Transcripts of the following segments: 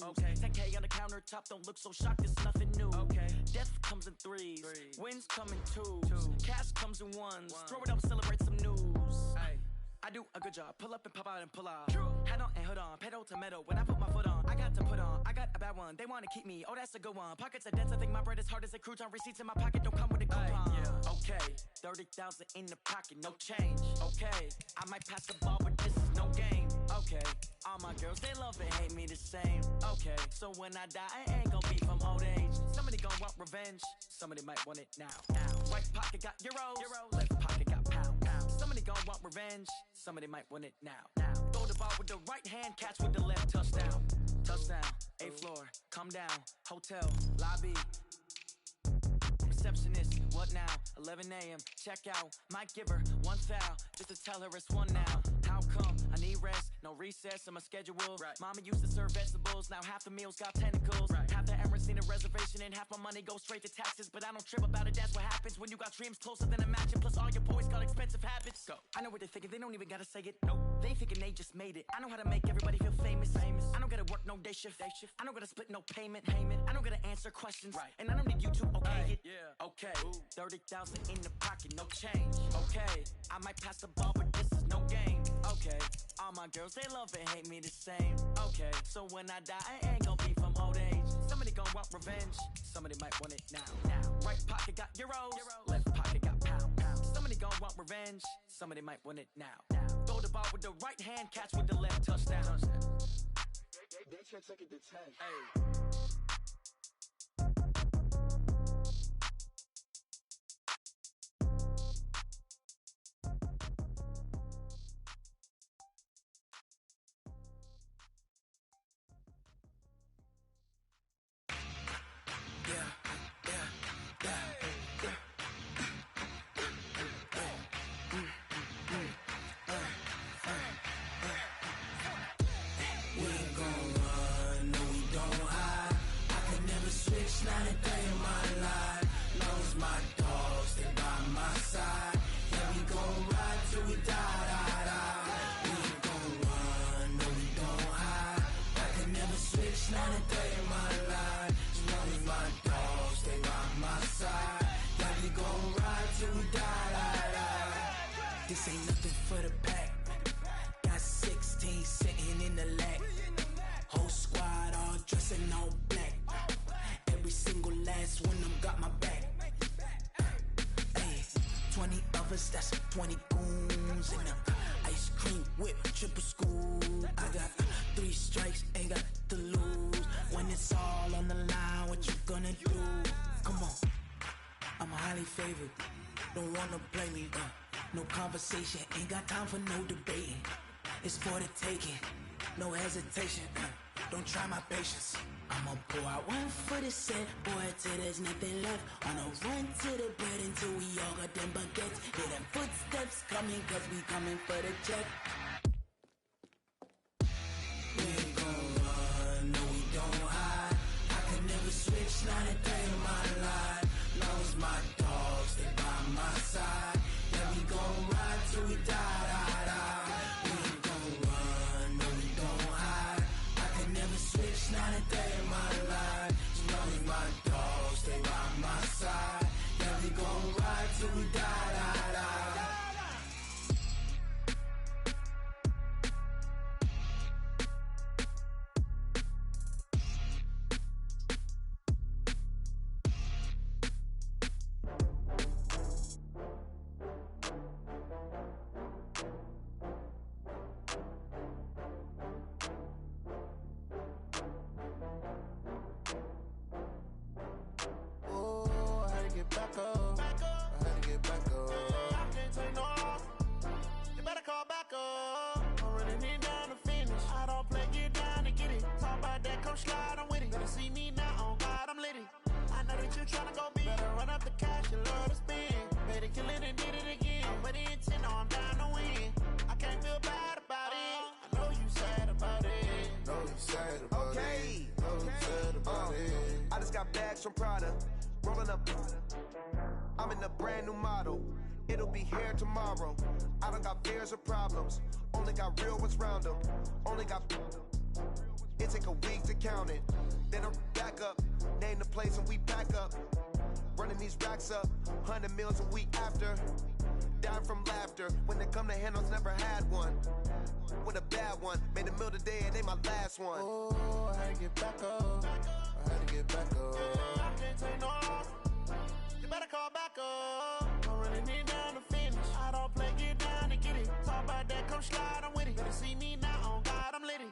Okay. 10K on the countertop, don't look so shocked, it's nothing new. Okay. Death comes in threes, wins come in twos, cash comes in ones. Throw it up, celebrate some news. Ay. I do a good job, pull up and pop out and pull off. Hat on and hood on, pedal to metal. When I put my foot on, I got to put on. I got a bad one, they wanna keep me, oh that's a good one. Pockets are dense, I think my bread is hard as a crouton. Receipts in my pocket, don't come with a coupon. Yeah. Okay, 30,000 in the pocket, no change. Okay, I might pass the ball, but this is no game. Okay, all my girls, they love and hate me the same. Okay, so when I die, I ain't gon' be from old age. Somebody gon' want revenge, somebody might want it now. Right pocket got euros, left pocket got pounds. Somebody gon' want revenge, somebody might want it now. Throw the ball with the right hand, catch with the left, touchdown. Touchdown, 8th floor, come down, hotel, lobby. Receptionist, what now? 11 a.m. check out. Might give her one foul just to tell her it's one now. How come? I need rest, no recess in my schedule. Right. Mama used to serve vegetables, now half the meals got tentacles. Right. Half the Emirates need a reservation and half my money goes straight to taxes. But I don't trip about it, that's what happens when you got dreams closer than a mansion. Plus all your boys got expensive habits. Go. I know what they're thinking, they don't even gotta say it. Nope. They thinking they just made it. I know how to make everybody feel famous. I don't gotta work no day shift. I don't gotta split no payment. I don't gotta answer questions. Right. And I don't need you to okay it. Yeah. Okay. 30,000 in the pocket, no change. Okay. I might pass the ball, but this is no game. Okay. All my girls, they love and hate me the same. Okay. So when I die, I ain't gon' be from old age. Somebody gon' want revenge, somebody might want it now. Right pocket got euros, left pocket got pounds. Somebody gon' want revenge, somebody might want it now. Throw the ball with the right hand, catch with the left, touchdown. They should take it to 10. Hey. Not a day in my life. Knows my dogs, they by my side. Yeah, we gon' ride till we die. We ain't gon' run, no we don't hide. I can never switch, not a day in my life. As long as my dogs, they by my side. Yeah, we gon' ride till we die. This ain't nothing for the pack. Got 16 sitting in the lap. Whole squad all dressing all black. Every single last one of them got my back. Ay, 20 of us, that's 20 goons. And a ice cream whip, triple scoop. I got 3 strikes, ain't got to lose. When it's all on the line, what you gonna do? Come on, I'm highly favored. Don't wanna play me, no conversation, ain't got time for no debating. It's for the taking, no hesitation. Don't try my patience. I'ma pour out one for the set, boy, till there's nothing left. On a run to the bread until we all got them baguettes. Hear them footsteps coming, cause we coming for the check. We ain't gon' run, no we don't hide. I can never switch, not a day in my life. Long as my dogs, they by my side. Yeah, we gon' ride till we die. We ain't gon' run, no we don't hide. Never switch, not a day in my life. As long as my dogs, stay by my side. Yeah, we gon' ride till we die. From Prada, rolling up. I'm in a brand new model. It'll be here tomorrow. I don't got fears or problems. Only got real ones round them. Only got. It take a week to count it. Then I'm back up, name the place and we pack up. Running these racks up, 100 meals a week after. Dying from laughter, when they come to handles, never had one. With a bad one, made a meal today and they my last one. Oh, I had to get back up, I had to get back up. I can't take no loss, you better call back up. I'm running it down to finish, I don't play, get down and get it. Talk about that, come slide, I'm with it. Better see me now, on God, I'm litty.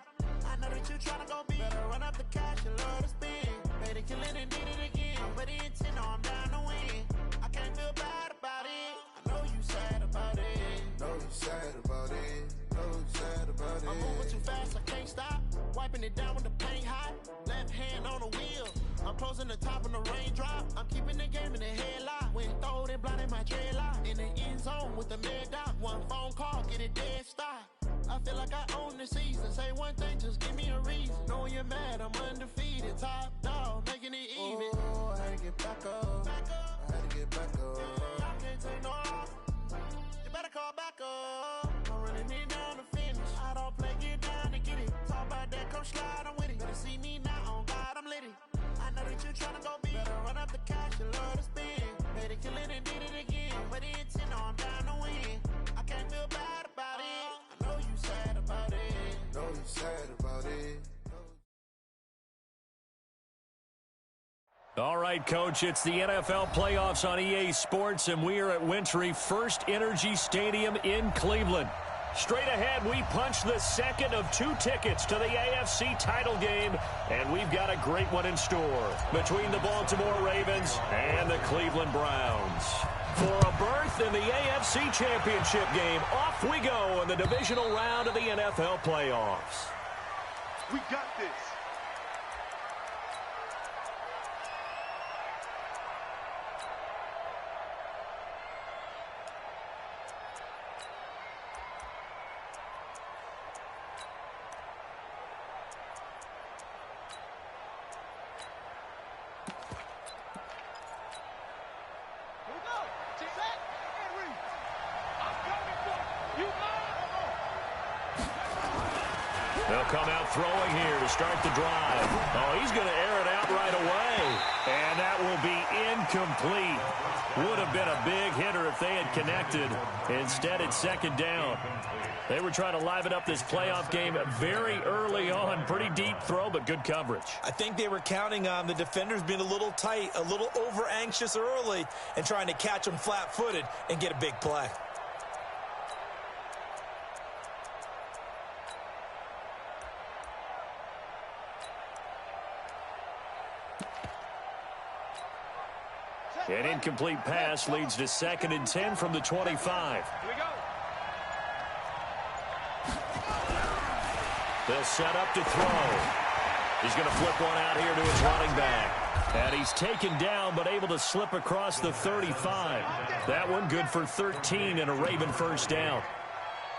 I know that you tryna go big, better run up the cash, you love to spend. Made it, kill it and did it again, but the intent, no, I'm down to win. I can't feel bad about it, I know you sad about it. Know you sad about it, know you sad about it. I'm moving too fast, I can't stop, wiping it down with the paint hot. Left hand on the wheel, I'm closing the top on the raindrop. I'm keeping the game in the headlock. When throwed and blinded my dreadlock. In the end zone with the mad dot. One phone call, get it dead stop. I feel like I own the season. Say one thing, just give me a reason. Knowing you're mad, I'm undefeated. Top dog, making it even. Oh, I had to get back up. I had to get back up. I can't take no loss. You better call back up. I'm running it down to finish. I don't play, get down and get it. Talk about that, come slide, I'm with it. Better see me now, on God, I'm litty. I know that you tryna go big. Better run up the cash, you love to spend. Made it, kill it and did it again. But the intent, no, I'm down to win. I can't feel bad about it. I know you sad about it. Know you sad about it. All right, Coach, it's the NFL playoffs on EA Sports, and we are at Wintry First Energy Stadium in Cleveland. Straight ahead, we punch the second of 2 tickets to the AFC title game, and we've got a great one in store between the Baltimore Ravens and the Cleveland Browns. For a berth in the AFC Championship game, off we go in the divisional round of the NFL playoffs. We got this. They'll come out throwing here to start the drive. Oh, he's going to air it out right away. And that will be incomplete. Would have been a big hitter if they had connected. Instead, it's second down. They were trying to liven up this playoff game very early on. Pretty deep throw, but good coverage. I think they were counting on the defenders being a little tight, a little over-anxious early, and trying to catch them flat-footed and get a big play. An incomplete pass leads to 2nd and 10 from the 25. Here we go. They'll set up to throw. He's going to flip one out here to his running back. And he's taken down but able to slip across the 35. That one good for 13 and a Raven first down.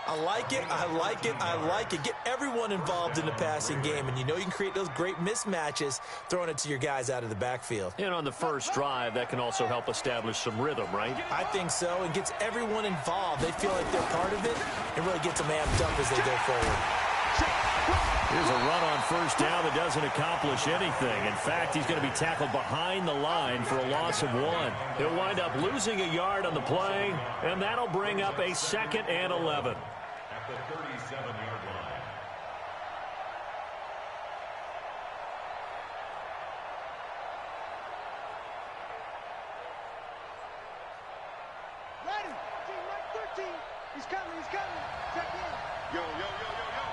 I like it, I like it, I like it. Get everyone involved in the passing game, and you know you can create those great mismatches throwing it to your guys out of the backfield. And on the first drive, that can also help establish some rhythm, right? I think so, and gets everyone involved. They feel like they're part of it, and really gets them amped up as they go forward. Here's a run on first down that doesn't accomplish anything. In fact, he's going to be tackled behind the line for a loss of 1. He'll wind up losing a yard on the play, and that'll bring up a 2nd and 11. At the 37-yard line. Ready. Team right 13. He's coming. He's coming. Check in. Yo, yo, yo, yo, yo.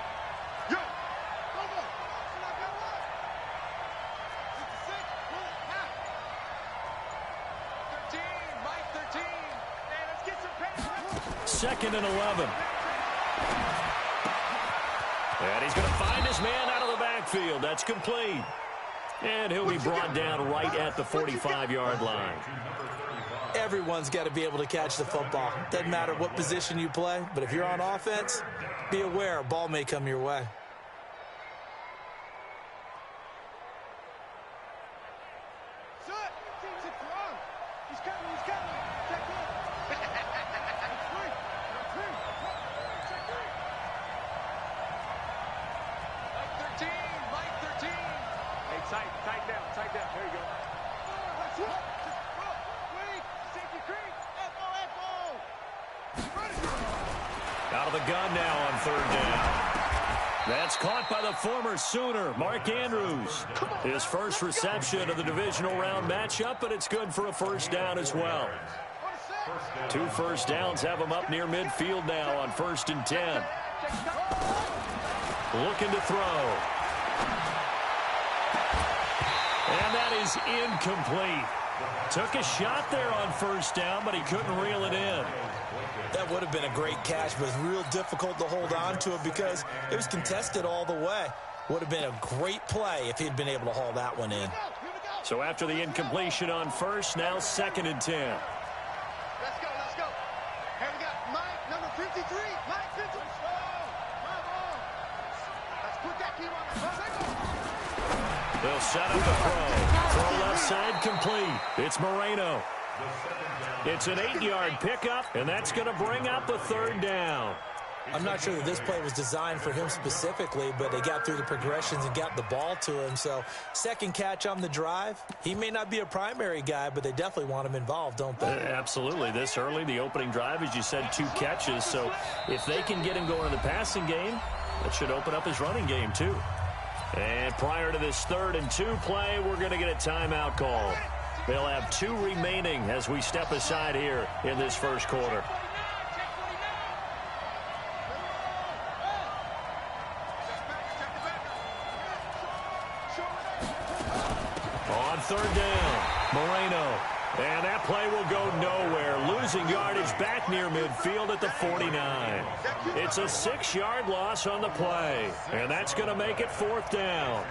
Yo. Go, go. Not gonna work. 66. Pull it. Now. 13. Mike 13. Hey, let's get some pace. 2nd and 11. And he's going to find his man out of the backfield. That's complete. And he'll be brought down right at the 45-yard line. Everyone's got to be able to catch the football. Doesn't matter what position you play, but if you're on offense, be aware a ball may come your way. He's coming. He's coming. Check in. Mike 13. Mike Tight down. There you go. Out of the gun now on third down. That's caught by the former Sooner, Mark Andrews. His first reception of the divisional round matchup, but it's good for a first down as well. 2 first downs have him up near midfield now on 1st and 10. Looking to throw. And that is incomplete. Took a shot there on first down, but he couldn't reel it in. That would have been a great catch, but it's real difficult to hold on to it because it was contested all the way. Would have been a great play if he'd been able to haul that one in. So after the incompletion on first, now 2nd and 10. Let's go. Here we go. Mike, number 53. Mike 53. Let's put that key on the They'll set up the throw. Throw left side complete. It's Moreno. It's an 8-yard pickup, and that's going to bring up a 3rd down. I'm not sure that this play was designed for him specifically, but they got through the progressions and got the ball to him. So, second catch on the drive. He may not be a primary guy, but they definitely want him involved, don't they? Absolutely. This early, the opening drive, as you said, 2 catches. So, if they can get him going in the passing game, that should open up his running game, too. And prior to this 3rd and 2 play, we're going to get a timeout call. They'll have 2 remaining as we step aside here in this first quarter. On 3rd down, Moreno. And that play will go nowhere. Losing yardage back near midfield at the 49. It's a 6-yard loss on the play. And that's going to make it 4th down.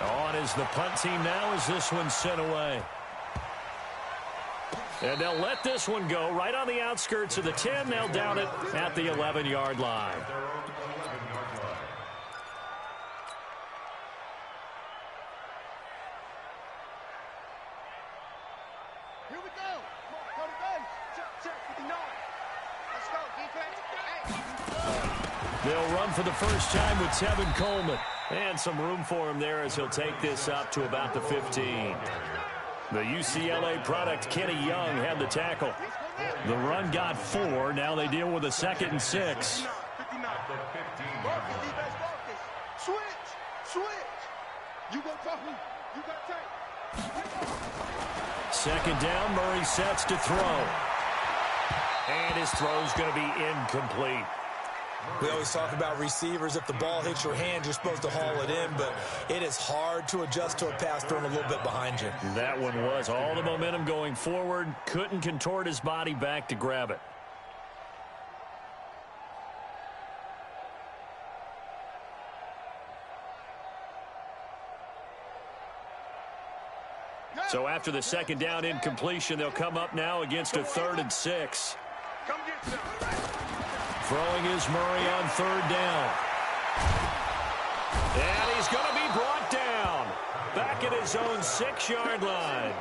On is the punt team now as this one's sent away. And they'll let this one go right on the outskirts of the 10. They'll down it at the 11-yard line. Here we go. Go to base. Check 59. Let's go, defense. They'll run for the first time with Tevin Coleman. And some room for him there as he'll take this up to about the 15. The UCLA product, Kenny Young, had the tackle. The run got 4. Now they deal with a 2nd and 6. Switch. You go cover. You got tape. 2nd down, Murray sets to throw. And his throw's going to be incomplete. We always talk about receivers. If the ball hits your hand, you're supposed to haul it in, but it is hard to adjust to a pass thrown a little bit behind you. That one was all the momentum going forward. Couldn't contort his body back to grab it. So after the 2nd down incompletion, they'll come up now against a 3rd and 6. Come get some. Throwing is Murray on 3rd down. And he's going to be brought down. Back at his own 6-yard line.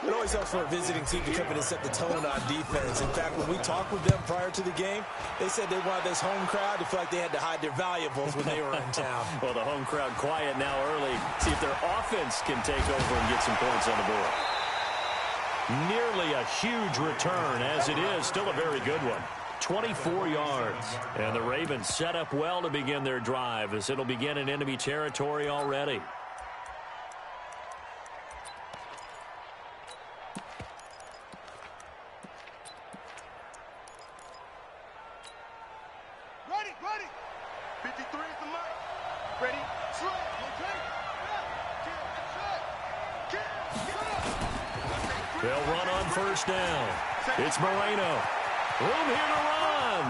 It always helps for a visiting team to come in and set the tone on defense. In fact, when we talked with them prior to the game, they said they wanted this home crowd to feel like they had to hide their valuables when they were in town. Well, the home crowd quiet now early. See if their offense can take over and get some points on the board. Nearly a huge return, as it is. Still a very good one. 24 yards. And the Ravens set up well to begin their drive as it'll begin in enemy territory already. Ready. 53 is the mark. Ready, slide. They'll run on 1st down. It's Moreno. Room here to run.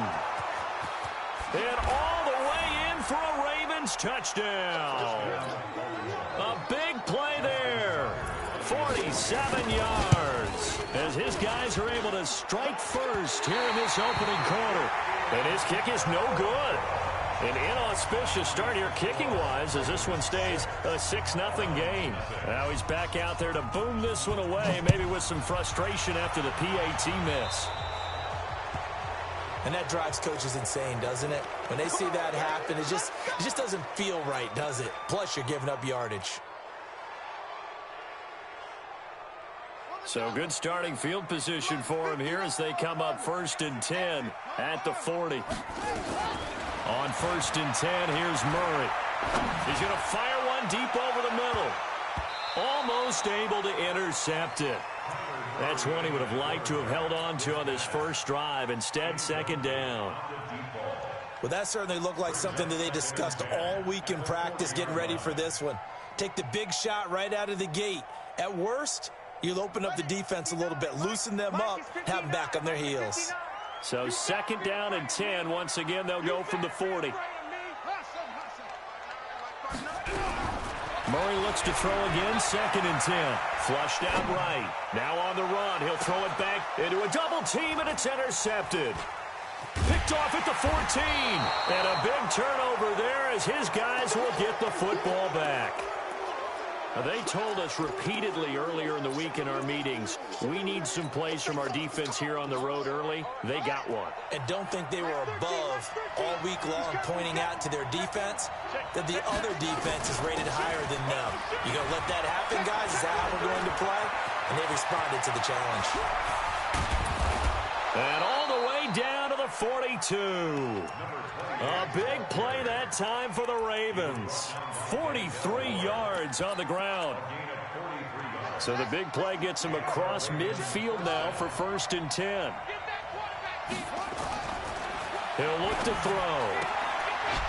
And all the way in for a Ravens touchdown. A big play there. 47 yards. As his guys are able to strike first here in this opening quarter. And his kick is no good. An inauspicious start here kicking-wise as this one stays a 6-0 game. Now he's back out there to boom this one away, maybe with some frustration after the PAT miss. And that drives coaches insane, doesn't it? When they see that happen, it just doesn't feel right, does it? Plus, you're giving up yardage. So good starting field position for him here as they come up 1st and 10 at the 40. On 1st and 10, here's Murray. He's going to fire one deep over the middle. Almost able to intercept it. That's one he would have liked to have held on to on this first drive. Instead, 2nd down. Well, that certainly looked like something that they discussed all week in practice getting ready for this one. Take the big shot right out of the gate. At worst, you'll open up the defense a little bit, loosen them up, have them back on their heels. So 2nd down and 10. Once again, they'll go from the 40. Murray looks to throw again, 2nd and 10. Flushed out right. Now on the run. He'll throw it back into a double team, and it's intercepted. Picked off at the 14. And a big turnover there as his guys will get the football back. Now, they told us repeatedly earlier in the week in our meetings, we need some plays from our defense here on the road early. They got one. And don't think they were above all week long pointing out to their defense that the other defense is rated higher than them. You going to let that happen, guys? Is that how we're going to play? And they responded to the challenge. And all the way down to the 42. A big play that time for the Ravens. 43 yards on the ground. So the big play gets him across midfield now for 1st and 10. He'll look to throw.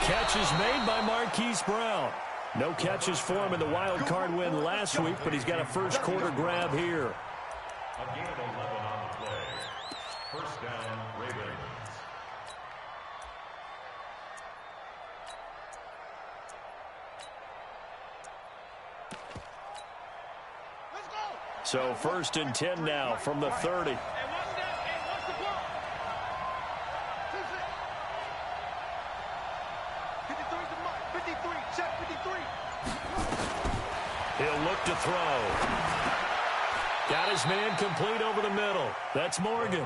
Catch is made by Marquise Brown. No catches for him in the wild card win last week, but he's got a first quarter grab here. A gain of 11 on the play. 1st down, Ravens. So 1st and 10 now from the 30. He'll look to throw. Got his man complete over the middle. That's Morgan.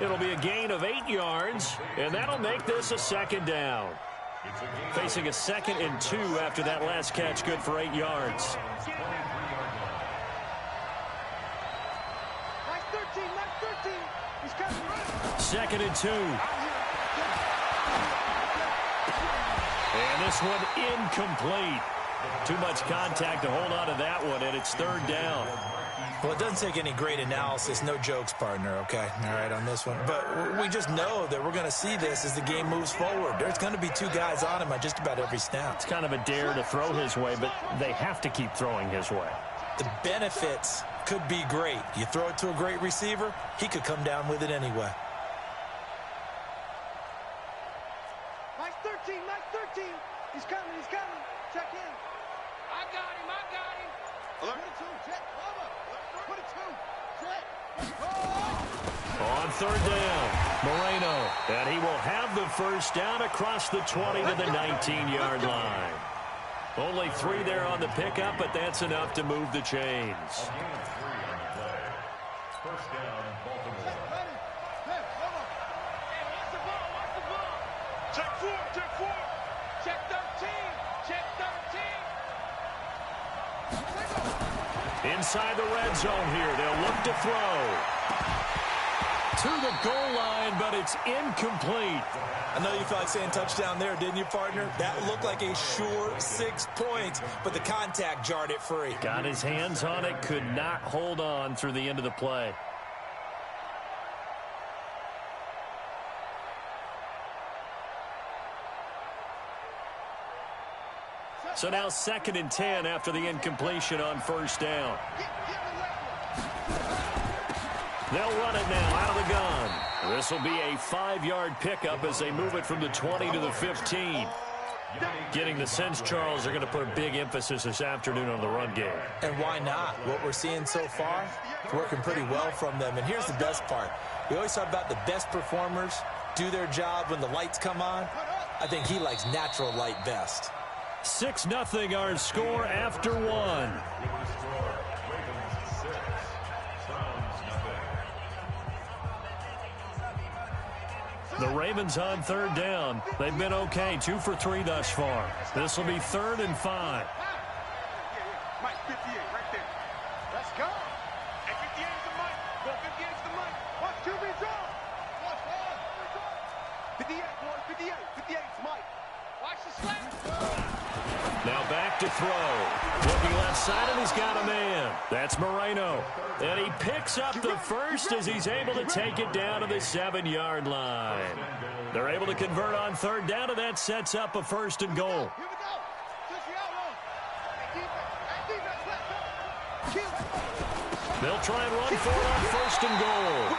It'll be a gain of 8 yards, and that'll make this a 2nd down. Facing a 2nd and 2 after that last catch, good for 8 yards. 2nd and 2. And this one incomplete. Too much contact to hold on to that one, and it's 3rd down. Well, it doesn't take any great analysis. No jokes, partner, okay? All right, on this one. But we just know that we're going to see this as the game moves forward. There's going to be 2 guys on him at just about every snap. It's kind of a dare to throw his way, but they have to keep throwing his way. The benefits could be great. You throw it to a great receiver, he could come down with it anyway. Mike 13, Mike 13. He's coming, he's coming. Check in. I got him. 22, check. Over. 22, check. On 3rd down, Moreno. And he will have the first down across the 20 to the 19-yard line. Only 3 there on the pickup, but that's enough to move the chains. A gain of 3 on the play. 1st down, Baltimore. Check 4, check 4. Check 13, check 13. Inside the red zone here, they'll look to throw. To the goal line, but it's incomplete. I know you felt like saying touchdown there, didn't you, partner? That looked like a sure 6 points, but the contact jarred it free. Got his hands on it, could not hold on through the end of the play. So now 2nd and 10 after the incompletion on 1st down. They'll run it now out of the gun. This will be a 5-yard pickup as they move it from the 20 to the 15. Getting the sense, Charles, they're going to put a big emphasis this afternoon on the run game. And why not? What we're seeing so far is working pretty well from them. And here's the best part. We always talk about the best performers do their job when the lights come on. I think he likes natural light best. 6-0 our score after 1. The Ravens on third down. They've been okay, 2 for 3 thus far. This will be 3rd and 5. Mike, 58, right there. Let's go. And 58 is the Mike. Go, 58 is the Mike. Watch QB draw. Watch ball. 58, boy, 58. 58 is Mike. Watch the slant. Now back to throw. Looking left side, and he's got a man. That's Moreno. And he picks up the first as he's able to take it down to the 7-yard line. They're able to convert on third down, and that sets up a 1st and goal. Here we go. Switch the outlaw. They'll try and run for it on 1st and goal.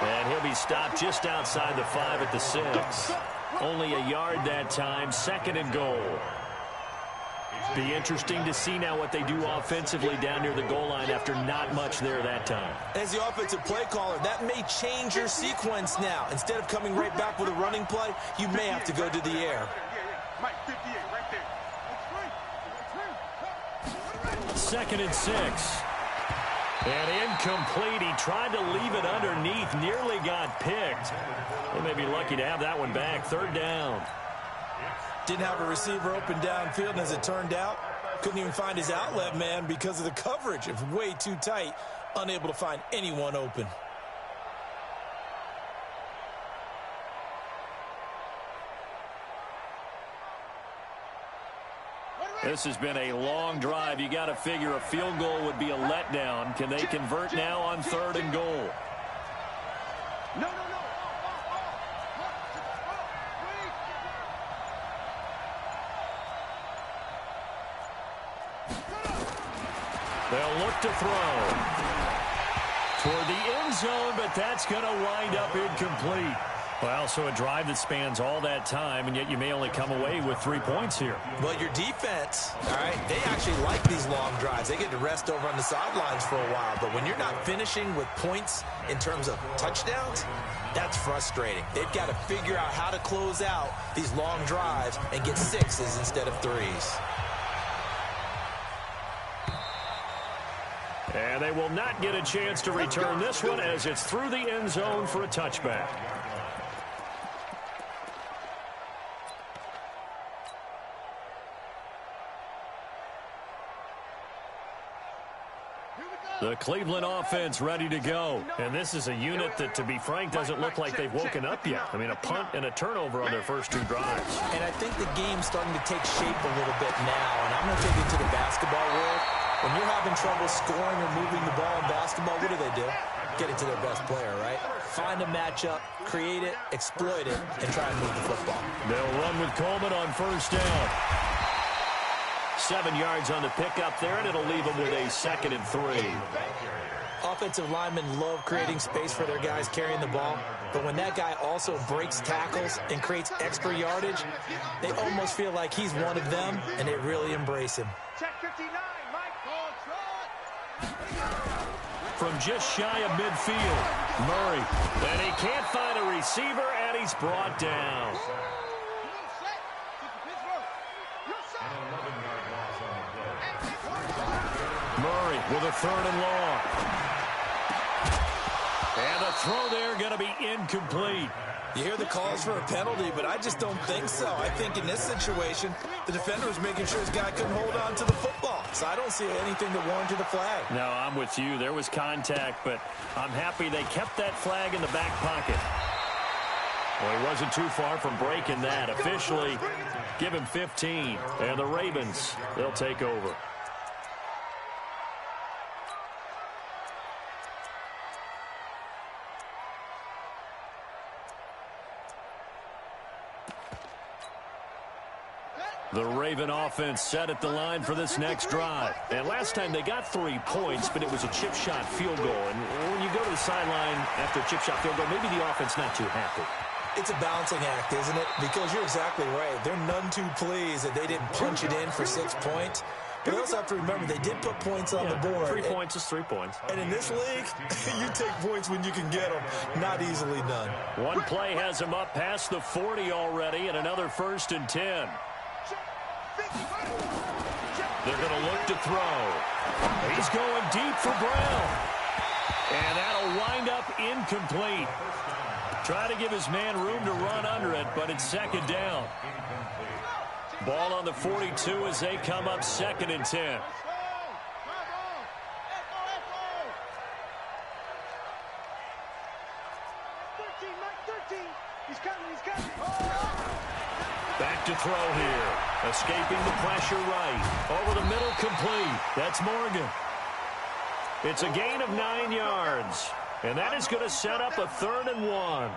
And he'll be stopped just outside the 5 at the 6. Only a yard that time, 2nd and goal. Be interesting to see now what they do offensively down near the goal line after not much there that time. As the offensive play caller, that may change your sequence now. Instead of coming right back with a running play, you may have to go to the air. Mike, 58, right there. 2nd and 6. And incomplete. He tried to leave it underneath. Nearly got picked. They may be lucky to have that one back. 3rd down. Didn't have a receiver open downfield, and as it turned out, couldn't even find his outlet man because of the coverage. It was way too tight. Unable to find anyone open. This has been a long drive. You got to figure a field goal would be a letdown. Can they convert now on 3rd and goal? No. They'll look to throw toward the end zone, but that's going to wind up incomplete. Well, so a drive that spans all that time, and yet you may only come away with 3 points here. Well, your defense, all right, they actually like these long drives. They get to rest over on the sidelines for a while. But when you're not finishing with points in terms of touchdowns, that's frustrating. They've got to figure out how to close out these long drives and get 6s instead of 3s. And they will not get a chance to return this one as it's through the end zone for a touchback. The Cleveland offense ready to go. And this is a unit that, to be frank, doesn't look like they've woken up yet. I mean, a punt and a turnover on their first 2 drives. And I think the game's starting to take shape a little bit now. And I'm going to take it to the basketball world. When you're having trouble scoring or moving the ball in basketball, what do? Get it to their best player, right? Find a matchup, create it, exploit it, and try and move the football. They'll run with Coleman on 1st down. 7 yards on the pickup there, and it'll leave them with a 2nd and 3. Offensive linemen love creating space for their guys carrying the ball, but when that guy also breaks tackles and creates extra yardage, they almost feel like he's one of them, and they really embrace him. Check 59, Mike. Ball trot. From just shy of midfield, Murray. And he can't find a receiver, and he's brought down. Murray with a 3rd and long. And the throw there going to be incomplete. You hear the calls for a penalty, but I just don't think so. I think in this situation, the defender was making sure his guy couldn't hold on to the football. So I don't see anything that warranted a flag. No, I'm with you. There was contact, but I'm happy they kept that flag in the back pocket. Well, he wasn't too far from breaking that. Officially, give him 15. And the Ravens, they'll take over. The Raven offense set at the line for this next drive. And last time they got 3 points, but it was a chip shot field goal. And when you go to the sideline after a chip shot field goal, maybe the offense not too happy. It's a balancing act, isn't it? Because you're exactly right. They're none too pleased that they didn't punch it in for 6 points. But you also have to remember they did put points on the board. 3 points is 3 points. And in this league, you take points when you can get them. Not easily done. One play has him up past the 40 already, and another 1st and 10. They're going to look to throw. He's going deep for Brown. And that'll wind up incomplete. Trying to give his man room to run under it, but it's second down. Ball on the 42 as they come up 2nd and 10. Back to throw here. Escaping the pressure right. Over the middle, complete. That's Morgan. It's a gain of 9 yards. And that is going to set up a 3rd and 1.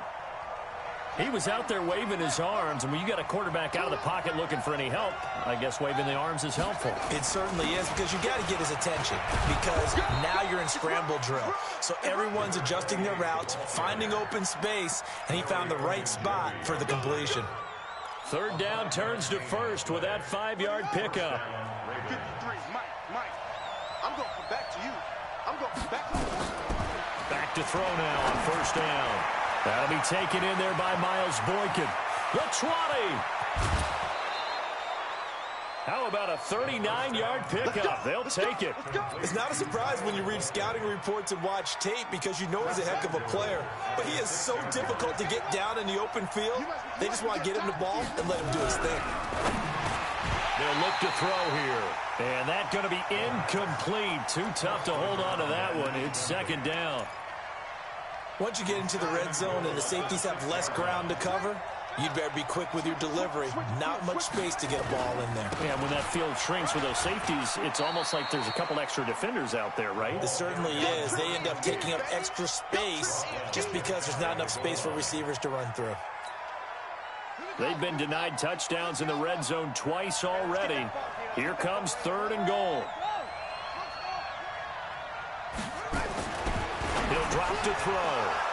He was out there waving his arms, and when you got a quarterback out of the pocket looking for any help, I guess waving the arms is helpful. It certainly is, because you got to get his attention, because now you're in scramble drill. So everyone's adjusting their routes, finding open space, and he found the right spot for the completion. 3rd down turns to 1st with that 5-yard pickup. 53, Mike, I'm going to come back to you. I'm going to come back to you. Back to throw now on 1st down. That'll be taken in there by Miles Boykin. The 20. How about a 39-yard pickup? They'll take it. It's not a surprise when you read scouting reports and watch tape, because you know he's a heck of a player. But he is so difficult to get down in the open field. They just want to get him the ball and let him do his thing. They'll look to throw here. And that's going to be incomplete. Too tough to hold on to that one. It's 2nd down. Once you get into the red zone and the safeties have less ground to cover, you'd better be quick with your delivery. Not much space to get a ball in there. Yeah, when that field shrinks with those safeties, it's almost like there's a couple extra defenders out there, right? It certainly is. They end up taking up extra space just because there's not enough space for receivers to run through. They've been denied touchdowns in the red zone twice already. Here comes 3rd and goal. He'll drop to throw.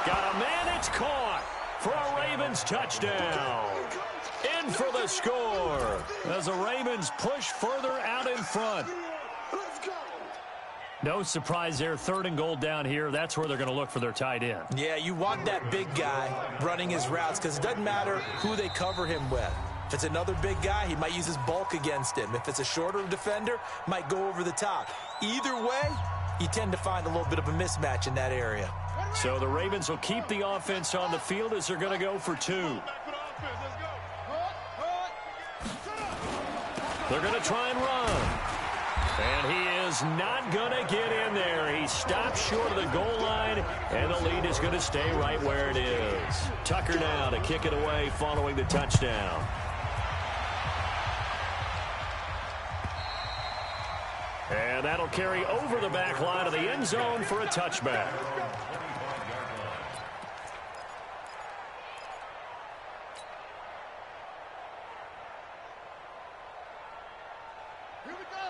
Got a man, it's caught for a Ravens touchdown. In for the score as the Ravens push further out in front. No surprise there, 3rd and goal down here. That's where they're going to look for their tight end. Yeah, you want that big guy running his routes, because it doesn't matter who they cover him with. If it's another big guy, he might use his bulk against him. If it's a shorter defender, might go over the top. Either way, you tend to find a little bit of a mismatch in that area. So the Ravens will keep the offense on the field as they're going to go for 2. They're going to try and run. And he is not going to get in there. He stops short of the goal line, and the lead is going to stay right where it is. Tucker now to kick it away following the touchdown. And that'll carry over the back line of the end zone for a touchback.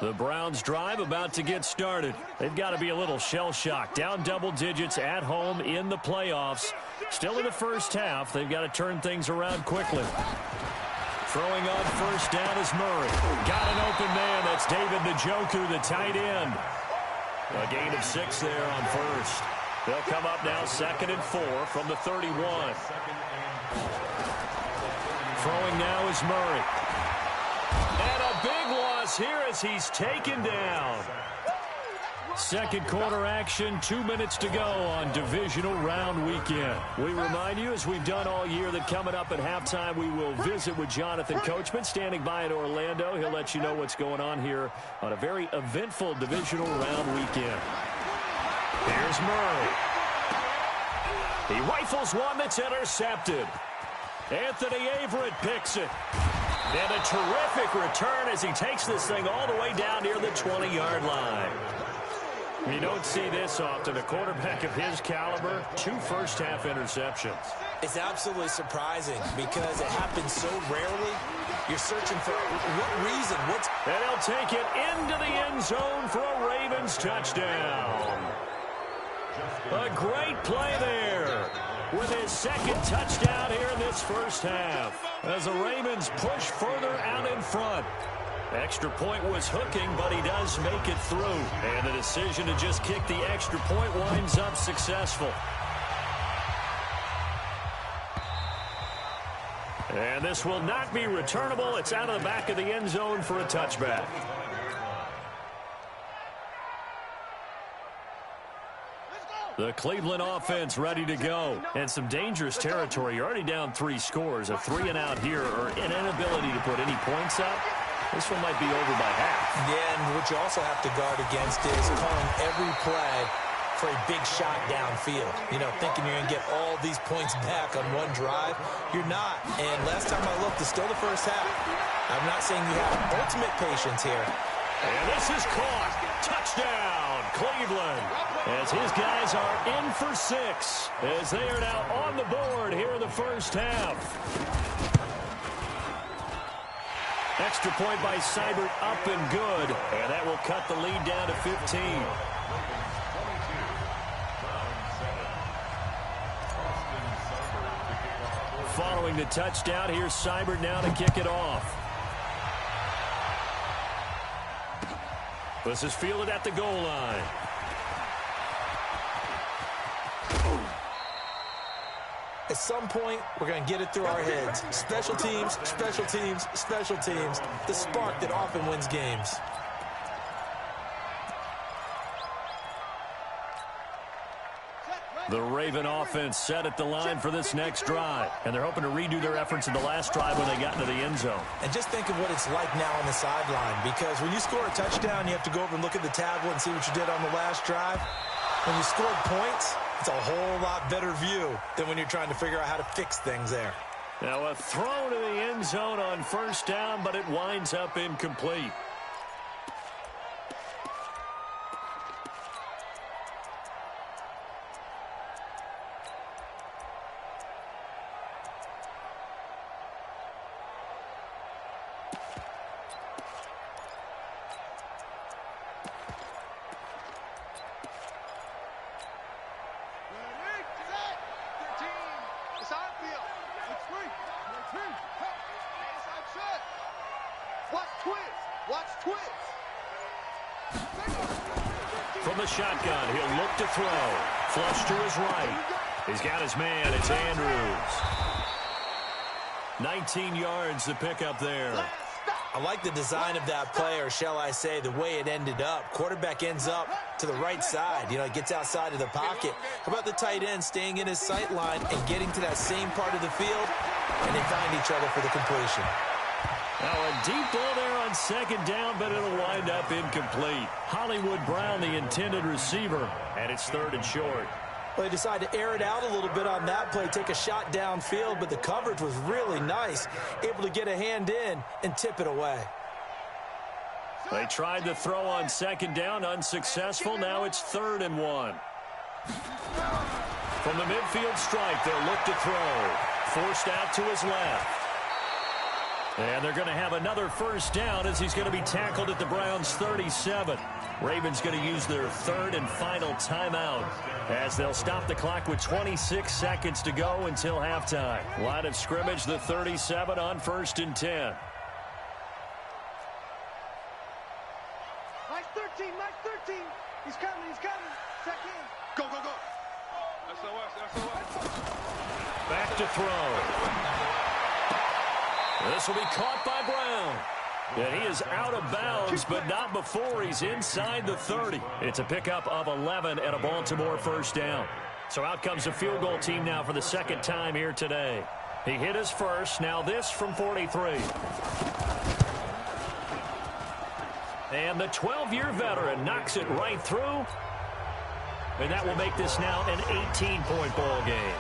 The Browns drive about to get started. They've got to be a little shell-shocked. Down double digits at home in the playoffs. Still in the first half. They've got to turn things around quickly. Throwing on 1st down is Murray. Got an open man. That's David Njoku, the tight end. A gain of 6 there on 1st. They'll come up now 2nd and 4 from the 31. Throwing now is Murray. And a big loss here as he's taken down. Second quarter action, 2 minutes to go on divisional round weekend. We remind you, as we've done all year, that coming up at halftime, we will visit with Jonathan Coachman, standing by in Orlando. He'll let you know what's going on here on a very eventful divisional round weekend. Here's Murray. He rifles one that's intercepted. Anthony Averett picks it. And a terrific return as he takes this thing all the way down near the 20-yard line. You don't see this often. A quarterback of his caliber, 2 first-half interceptions. It's absolutely surprising because it happens so rarely. You're searching for what reason. And he'll take it into the end zone for a Ravens touchdown. A great play there with his 2nd touchdown here in this first half as the Ravens push further out in front. Extra point was hooking, but he does make it through. And the decision to just kick the extra point winds up successful. And this will not be returnable. It's out of the back of the end zone for a touchback. Let's go. The Cleveland offense ready to go. And some dangerous territory. You're already down 3 scores. A 3-and-out here or an inability to put any points up. This one might be over by half. Yeah, and what you also have to guard against is calling every play for a big shot downfield. You know, thinking you're going to get all these points back on one drive. You're not. And last time I looked, it's still the first half. I'm not saying you have ultimate patience here. And this is caught. Touchdown, Cleveland. As his guys are in for 6. As they are now on the board here in the first half. Extra point by Seibert up and good. And that will cut the lead down to 15. Following the touchdown, here's Seibert now to kick it off. This is fielded at the goal line. At some point, we're going to get it through our heads. Special teams, special teams, special teams. The spark that often wins games. The Raven offense set at the line for this next drive. And they're hoping to redo their efforts in the last drive when they got into the end zone. And just think of what it's like now on the sideline. Because when you score a touchdown, you have to go over and look at the tablet and see what you did on the last drive. When you scored points, it's a whole lot better view than when you're trying to figure out how to fix things there. Now a throw to the end zone on first down, but it winds up incomplete. From the shotgun, he'll look to throw. Flush to his right. He's got his man. It's Andrews. 19 yards to pick up there. I like the design of that play, or shall I say the way it ended up. Quarterback ends up to the right side. You know, it gets outside of the pocket. How about the tight end staying in his sight line and getting to that same part of the field, and they find each other for the completion. Now a deep ball there on second down, but it'll wind up incomplete. Hollywood Brown, the intended receiver, and it's 3rd and short. Well, they decided to air it out a little bit on that play, take a shot downfield, but the coverage was really nice, able to get a hand in and tip it away. They tried to throw on second down, unsuccessful. Now it's 3rd and 1. From the midfield stripe, they'll look to throw. Forced out to his left. And they're going to have another first down as he's going to be tackled at the Browns' 37. Ravens going to use their 3rd and final timeout as they'll stop the clock with 26 seconds to go until halftime. Line of scrimmage, the 37 on 1st and 10. Mike 13, Mike 13. He's coming, he's coming. Check in. Go, go, go. SOS. Back to throw. This will be caught by Brown. And he is out of bounds, but not before he's inside the 30. It's a pickup of 11 and a Baltimore first down. So out comes the field goal team now for the second time here today. He hit his first. Now this from 43. And the 12-year veteran knocks it right through. And that will make this now an 18-point ball game.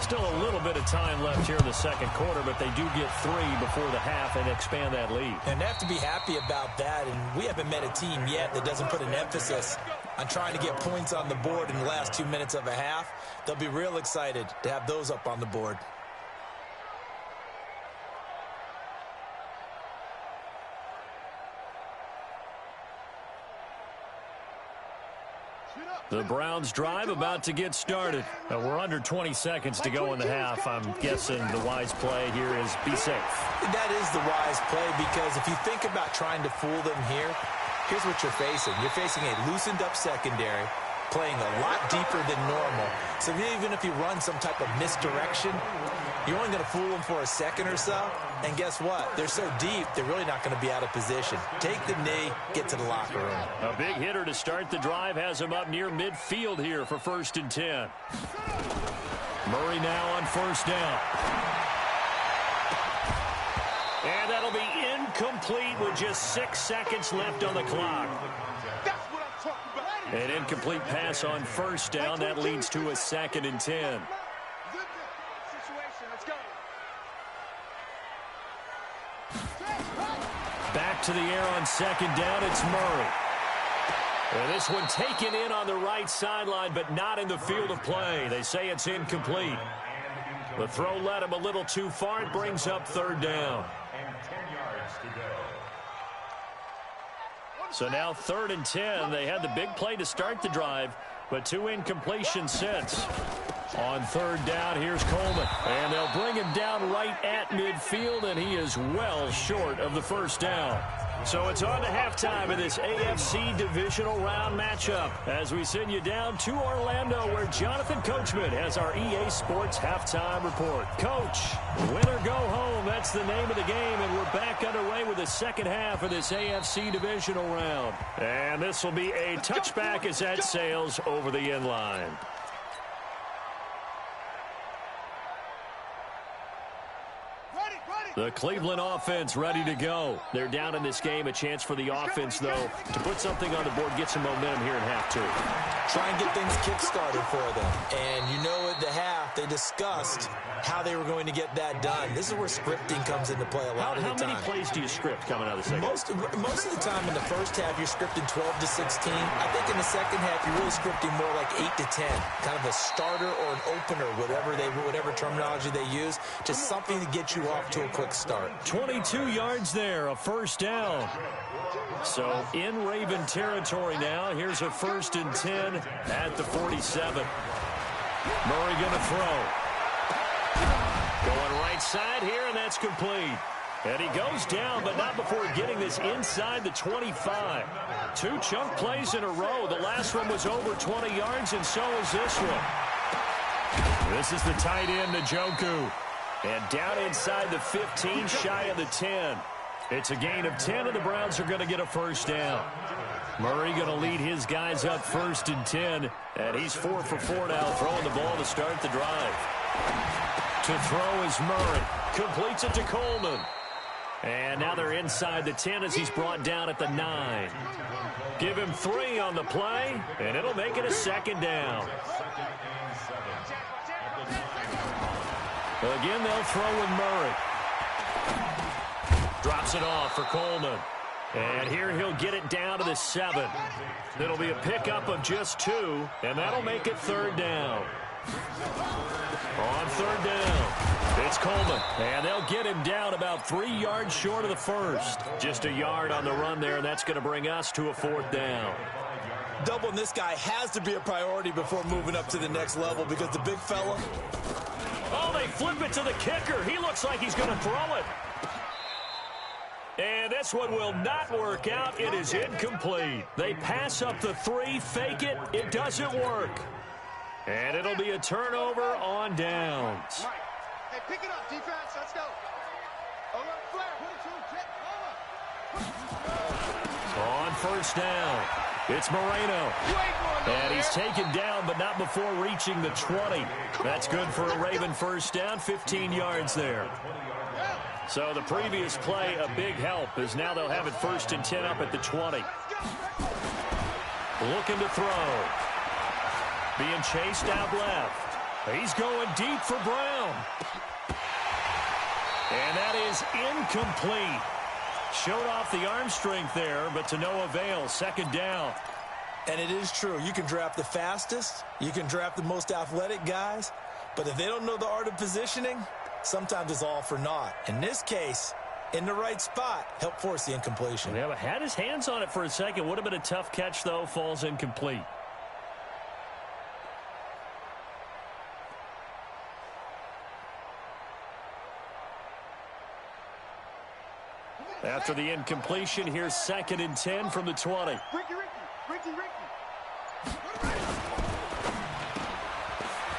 Still a little bit of time left here in the second quarter, but they do get 3 before the half and expand that lead. And they have to be happy about that, and we haven't met a team yet that doesn't put an emphasis on trying to get points on the board in the last 2 minutes of a half. They'll be real excited to have those up on the board. The Browns drive about to get started. We're under 20 seconds to go in the half. I'm guessing the wise play here is be safe. That is the wise play, because if you think about trying to fool them here, here's what you're facing. You're facing a loosened up secondary, playing a lot deeper than normal. So even if you run some type of misdirection, You're only going to fool them for a second or so, and guess what? They're so deep, they're really not going to be out of position. Take the knee, get to the locker room. A big hitter to start the drive has him up near midfield here for 1st and 10. Murray now on 1st down. And that'll be incomplete with just 6 seconds left on the clock. That's what I'm talking about. An incomplete pass on 1st down. That leads to a 2nd and 10. Situation, let's go. Back to the air on 2nd down. It's Murray. And this one taken in on the right sideline, but not in the field of play. They say it's incomplete. The throw led him a little too far. It brings up 3rd down. And 10 yards to go. So now 3rd and 10. They had the big play to start the drive, but 2 incompletions since. On 3rd down, here's Coleman. And they'll bring him down right at midfield, and he is well short of the 1st down. So it's on to halftime in this AFC divisional round matchup as we send you down to Orlando where Jonathan Coachman has our EA Sports halftime report. Coach, win or go home, that's the name of the game, and we're back underway with the second half of this AFC divisional round. And this will be a touchback as that sails over the end line. The Cleveland offense ready to go. They're down in this game. A chance for the offense, though, to put something on the board, get some momentum here in half 2. Try and get things kick-started for them. And you know at the half, they discussed how they were going to get that done. This is where scripting comes into play a lot of the time. How many plays do you script coming out of the second? Most of the time in the first half, you're scripting 12 to 16. I think in the second half, you're really scripting more like 8 to 10. Kind of a starter or an opener, whatever terminology they use. Just something to get you off to a quick start. 22 yards there, a 1st down. So in Raven territory now. Here's a 1st and 10 at the 47. Murray going to throw. Going right side here, and that's complete. And he goes down, but not before getting this inside the 25. 2 chunk plays in a row. The last one was over 20 yards, and so is this one. This is the tight end, Njoku. And down inside the 15, shy of the 10. It's a gain of 10, and the Browns are going to get a 1st down. Murray going to lead his guys up 1st and 10. And he's 4 for 4 now, throwing the ball to start the drive. To throw is Murray. Completes it to Coleman. And now they're inside the 10 as he's brought down at the 9. Give him 3 on the play, and it'll make it a 2nd down. Again, they'll throw with Murray. Drops it off for Coleman. And here he'll get it down to the 7. It'll be a pickup of just 2, and that'll make it 3rd down. On 3rd down, it's Coleman. And they'll get him down about 3 yards short of the 1st. Just a yard on the run there, and that's going to bring us to a 4th down. Doubling this guy has to be a priority before moving up to the next level because the big fella... Oh, they flip it to the kicker. He looks like he's going to throw it. And this one will not work out. It is incomplete. They pass up the 3, fake it. It doesn't work. And it'll be a turnover on downs. Hey, pick it up, defense. Let's go. Over, flare. 22, over. On 1st down, it's Moreno. And he's taken down, but not before reaching the 20. That's good for a Raven 1st down, 15 yards there. So the previous play, a big help, as now they'll have it 1st and 10 up at the 20. Looking to throw. Being chased out left. He's going deep for Brown. And that is incomplete. Showed off the arm strength there, but to no avail. 2nd down. And it is true. You can draft the fastest. You can draft the most athletic guys. But if they don't know the art of positioning, sometimes it's all for naught. In this case, in the right spot, help force the incompletion. Yeah, but had his hands on it for a second. Would have been a tough catch, though. Falls incomplete. After the incompletion, here's 2nd and 10 from the 20. Ricky.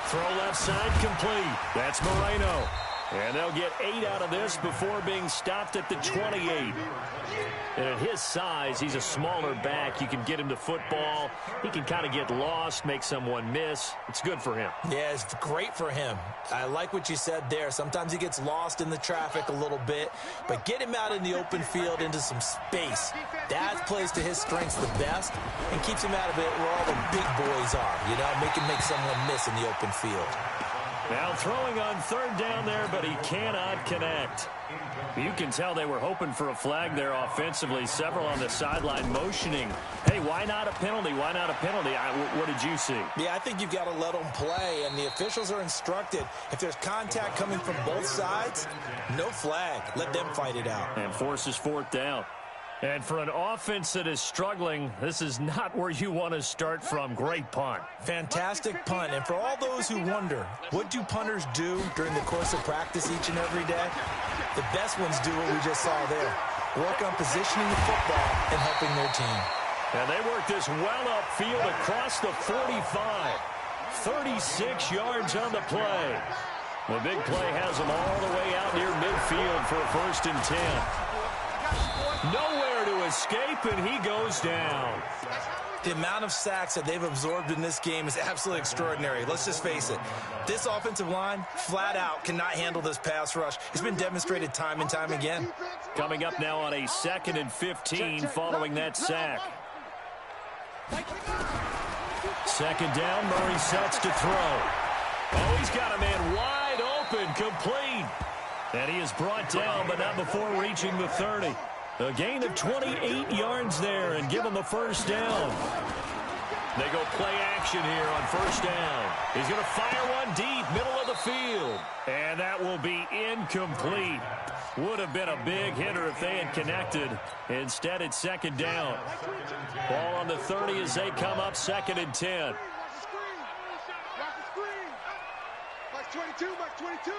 Throw left side complete. That's Moreno. And they'll get 8 out of this before being stopped at the 28. And at his size, he's a smaller back. You can get him to football. He can kind of get lost, make someone miss. It's good for him. Yeah, it's great for him. I like what you said there. Sometimes he gets lost in the traffic a little bit, but get him out in the open field into some space. That plays to his strengths the best and keeps him out of it where all the big boys are, you know, make him make someone miss in the open field. Now throwing on third down there, but he cannot connect. You can tell they were hoping for a flag there offensively. Several on the sideline motioning. Hey, why not a penalty? Why not a penalty? What did you see? Yeah, I think you've got to let them play, and the officials are instructed. If there's contact coming from both sides, no flag. Let them fight it out. And forces fourth down. And for an offense that is struggling, this is not where you want to start from. Great punt. Fantastic punt. And for all those who wonder, what do punters do during the course of practice each and every day? The best ones do what we just saw there. Work on positioning the football and helping their team. And they work this well upfield across the 45. 36 yards on the play. The big play has them all the way out near midfield for a 1st and 10. Nowhere to escape, and he goes down. The amount of sacks that they've absorbed in this game is absolutely extraordinary. Let's just face it. This offensive line, flat out, cannot handle this pass rush. It's been demonstrated time and time again. Coming up now on a 2nd and 15 following that sack. 2nd down, Murray sets to throw. Oh, he's got a man wide open, complete. And he is brought down, but not before reaching the 30. A gain of 28 yards there and give him a 1st down. They go play action here on 1st down. He's going to fire one deep, middle of the field. And that will be incomplete. Would have been a big hitter if they had connected. Instead, it's 2nd down. Ball on the 30 as they come up 2nd and 10. Mike 22, Mike 22.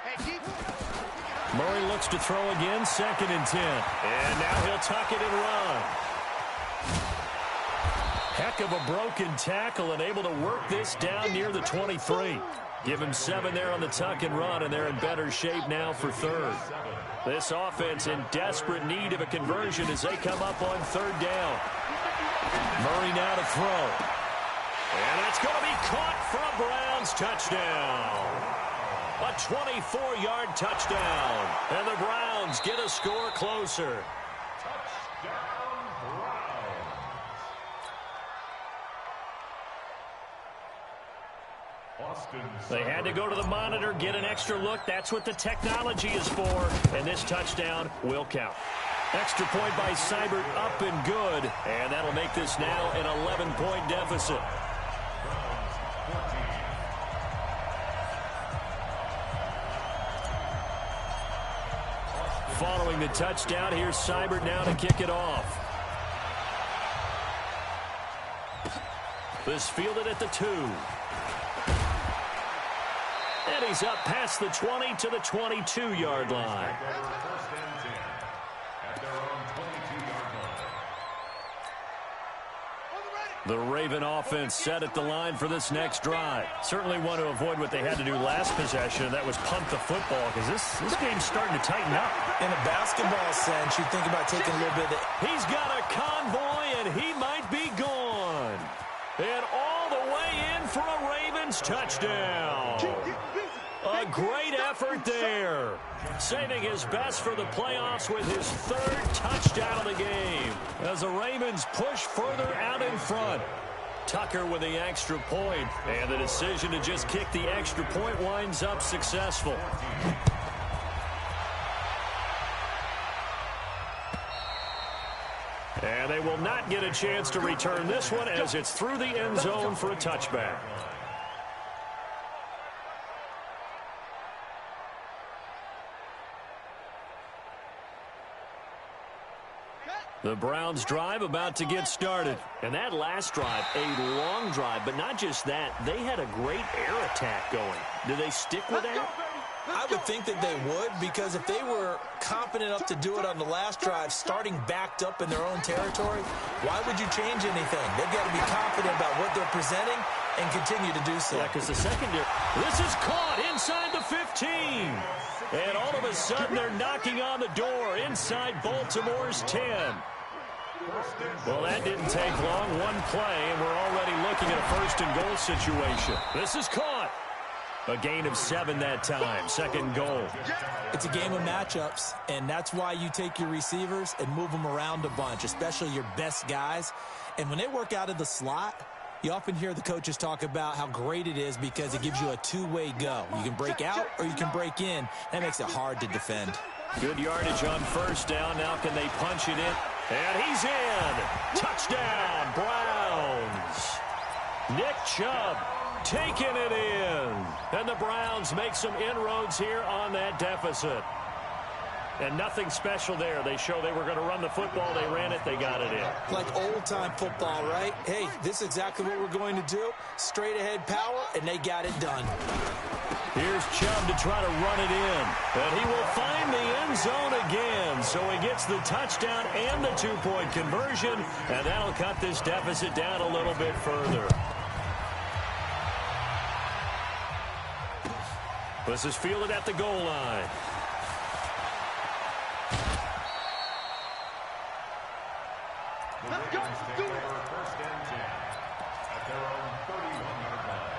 Hey, keep. Murray looks to throw again, 2nd and 10. And now he'll tuck it and run. Heck of a broken tackle and able to work this down near the 23. Give him 7 there on the tuck and run, and they're in better shape now for 3rd. This offense in desperate need of a conversion as they come up on 3rd down. Murray now to throw. And it's going to be caught for a Browns touchdown. A 24-yard touchdown. And the Browns get a score closer. Touchdown, Browns. They had to go to the monitor, get an extra look. That's what the technology is for. And this touchdown will count. Extra point by Seibert, up and good. And that'll make this now an 11-point deficit. Following the touchdown, here's Seibert now to kick it off. This fielded at the 2. And he's up past the 20 to the 22-yard line. The Raven offense set at the line for this next drive. Certainly want to avoid what they had to do last possession, and that was punt the football, because this game's starting to tighten up. In a basketball sense, you think about taking a little bit of He's got a convoy, and he might be gone. And all the way in for a Ravens touchdown. A great effort there. Saving his best for the playoffs with his 3rd touchdown of the game. As the Ravens push further out in front. Tucker with the extra point. And the decision to just kick the extra point winds up successful. And they will not get a chance to return this one as it's through the end zone for a touchback. The Browns drive about to get started. And that last drive, a long drive, but not just that. They had a great air attack going. Do they stick with that? I would think that they would, because if they were confident enough to do it on the last drive, starting backed up in their own territory, why would you change anything? They've got to be confident about what they're presenting and continue to do so. Yeah, because the secondary, this is caught inside the 50. 15. And all of a sudden, they're knocking on the door inside Baltimore's 10. Well, that didn't take long. One play, and we're already looking at a first-and-goal situation. This is caught. A gain of 7 that time. Second goal. It's a game of matchups, and that's why you take your receivers and move them around a bunch, especially your best guys. And when they work out of the slot, you often hear the coaches talk about how great it is because it gives you a two-way go. You can break out or you can break in. That makes it hard to defend. Good yardage on first down. Now can they punch it in? And he's in. Touchdown, Browns. Nick Chubb taking it in. And the Browns make some inroads here on that deficit. And nothing special there. They show they were going to run the football. They ran it. They got it in. Like old-time football, right? Hey, this is exactly what we're going to do. Straight ahead power, and they got it done. Here's Chubb to try to run it in. And he will find the end zone again. So he gets the touchdown and the two-point conversion. And that'll cut this deficit down a little bit further. This is fielded at the goal line. Let's go. Do it. First and 10 at their own 31-yard line.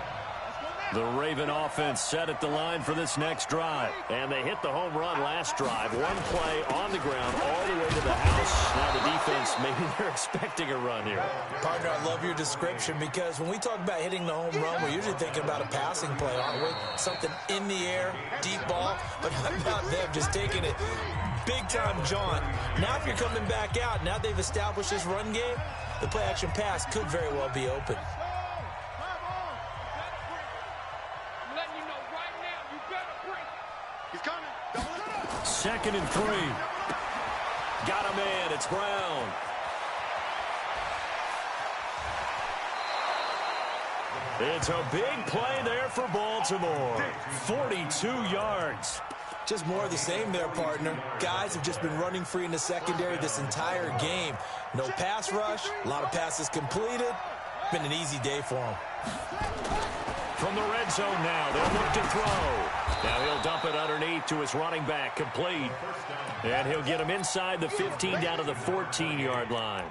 The Raven offense set at the line for this next drive. And they hit the home run last drive. One play on the ground all the way to the house. Now the defense, maybe they're expecting a run here. Partner, I love your description because when we talk about hitting the home run, we're usually thinking about a passing play, aren't we? Something in the air, deep ball. But how about them just taking it big-time jaunt? Now if you're coming back out, now they've established this run game, the play-action pass could very well be open. Second and 3. Got a man. It's Brown. It's a big play there for Baltimore. 42 yards. Just more of the same there, partner. Guys have just been running free in the secondary this entire game. No pass rush, a lot of passes completed. Been an easy day for them. From the red zone now, they'll look to throw. Now he'll dump it underneath to his running back, complete. And he'll get him inside the 15 down to the 14-yard line.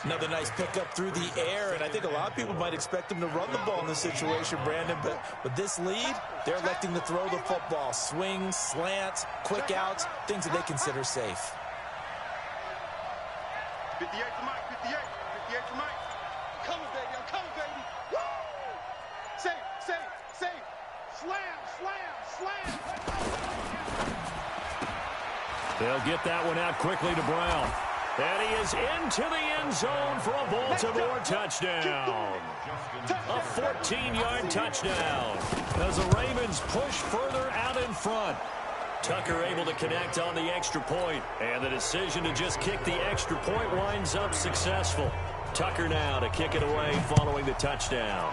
Another nice pickup through the air, and I think a lot of people might expect him to run the ball in this situation, Brandon, but with this lead, they're electing to throw the football. Swings, slants, quick outs, things that they consider safe. 58 to Mike, 58 to Mike. Coming, baby, I'm coming, baby. Woo! Say, slam. They'll get that one out quickly to Brown. And he is into the end zone for a Baltimore touchdown. A 14-yard touchdown as the Ravens push further out in front. Tucker able to connect on the extra point, and the decision to just kick the extra point winds up successful. Tucker now to kick it away following the touchdown.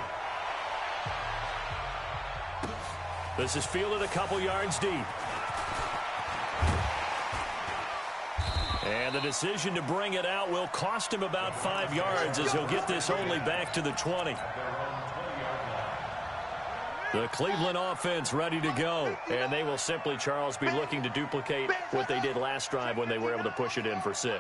This is fielded a couple yards deep. And the decision to bring it out will cost him about 5 yards as he'll get this only back to the 20. The Cleveland offense ready to go. And they will simply, Charles, be looking to duplicate what they did last drive when they were able to push it in for 6.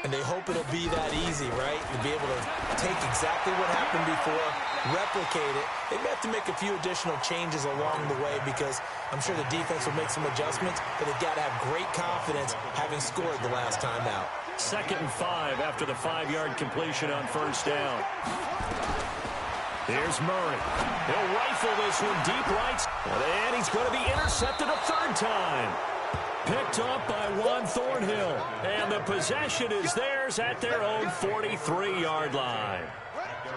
And they hope it'll be that easy, right? To be able to take exactly what happened before, replicate it. They may have to make a few additional changes along the way because I'm sure the defense will make some adjustments, but they've got to have great confidence having scored the last time out. 2nd and 5 after the 5-yard completion on first down. Here's Murray. He'll rifle this one deep right. And he's going to be intercepted a 3rd time. Picked up by Juan Thornhill. And the possession is theirs at their own 43-yard line.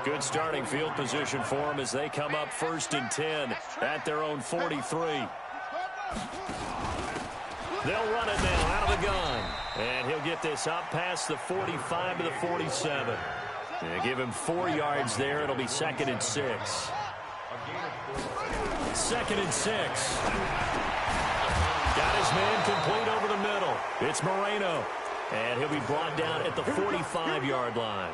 Good starting field position for them as they come up 1st and 10 at their own 43. They'll run it now out of the gun. And he'll get this up past the 45 to the 47. They give him 4 yards there. It'll be 2nd and 6. 2nd and 6. Got his man complete over the middle. It's Moreno. And he'll be brought down at the 45-yard line.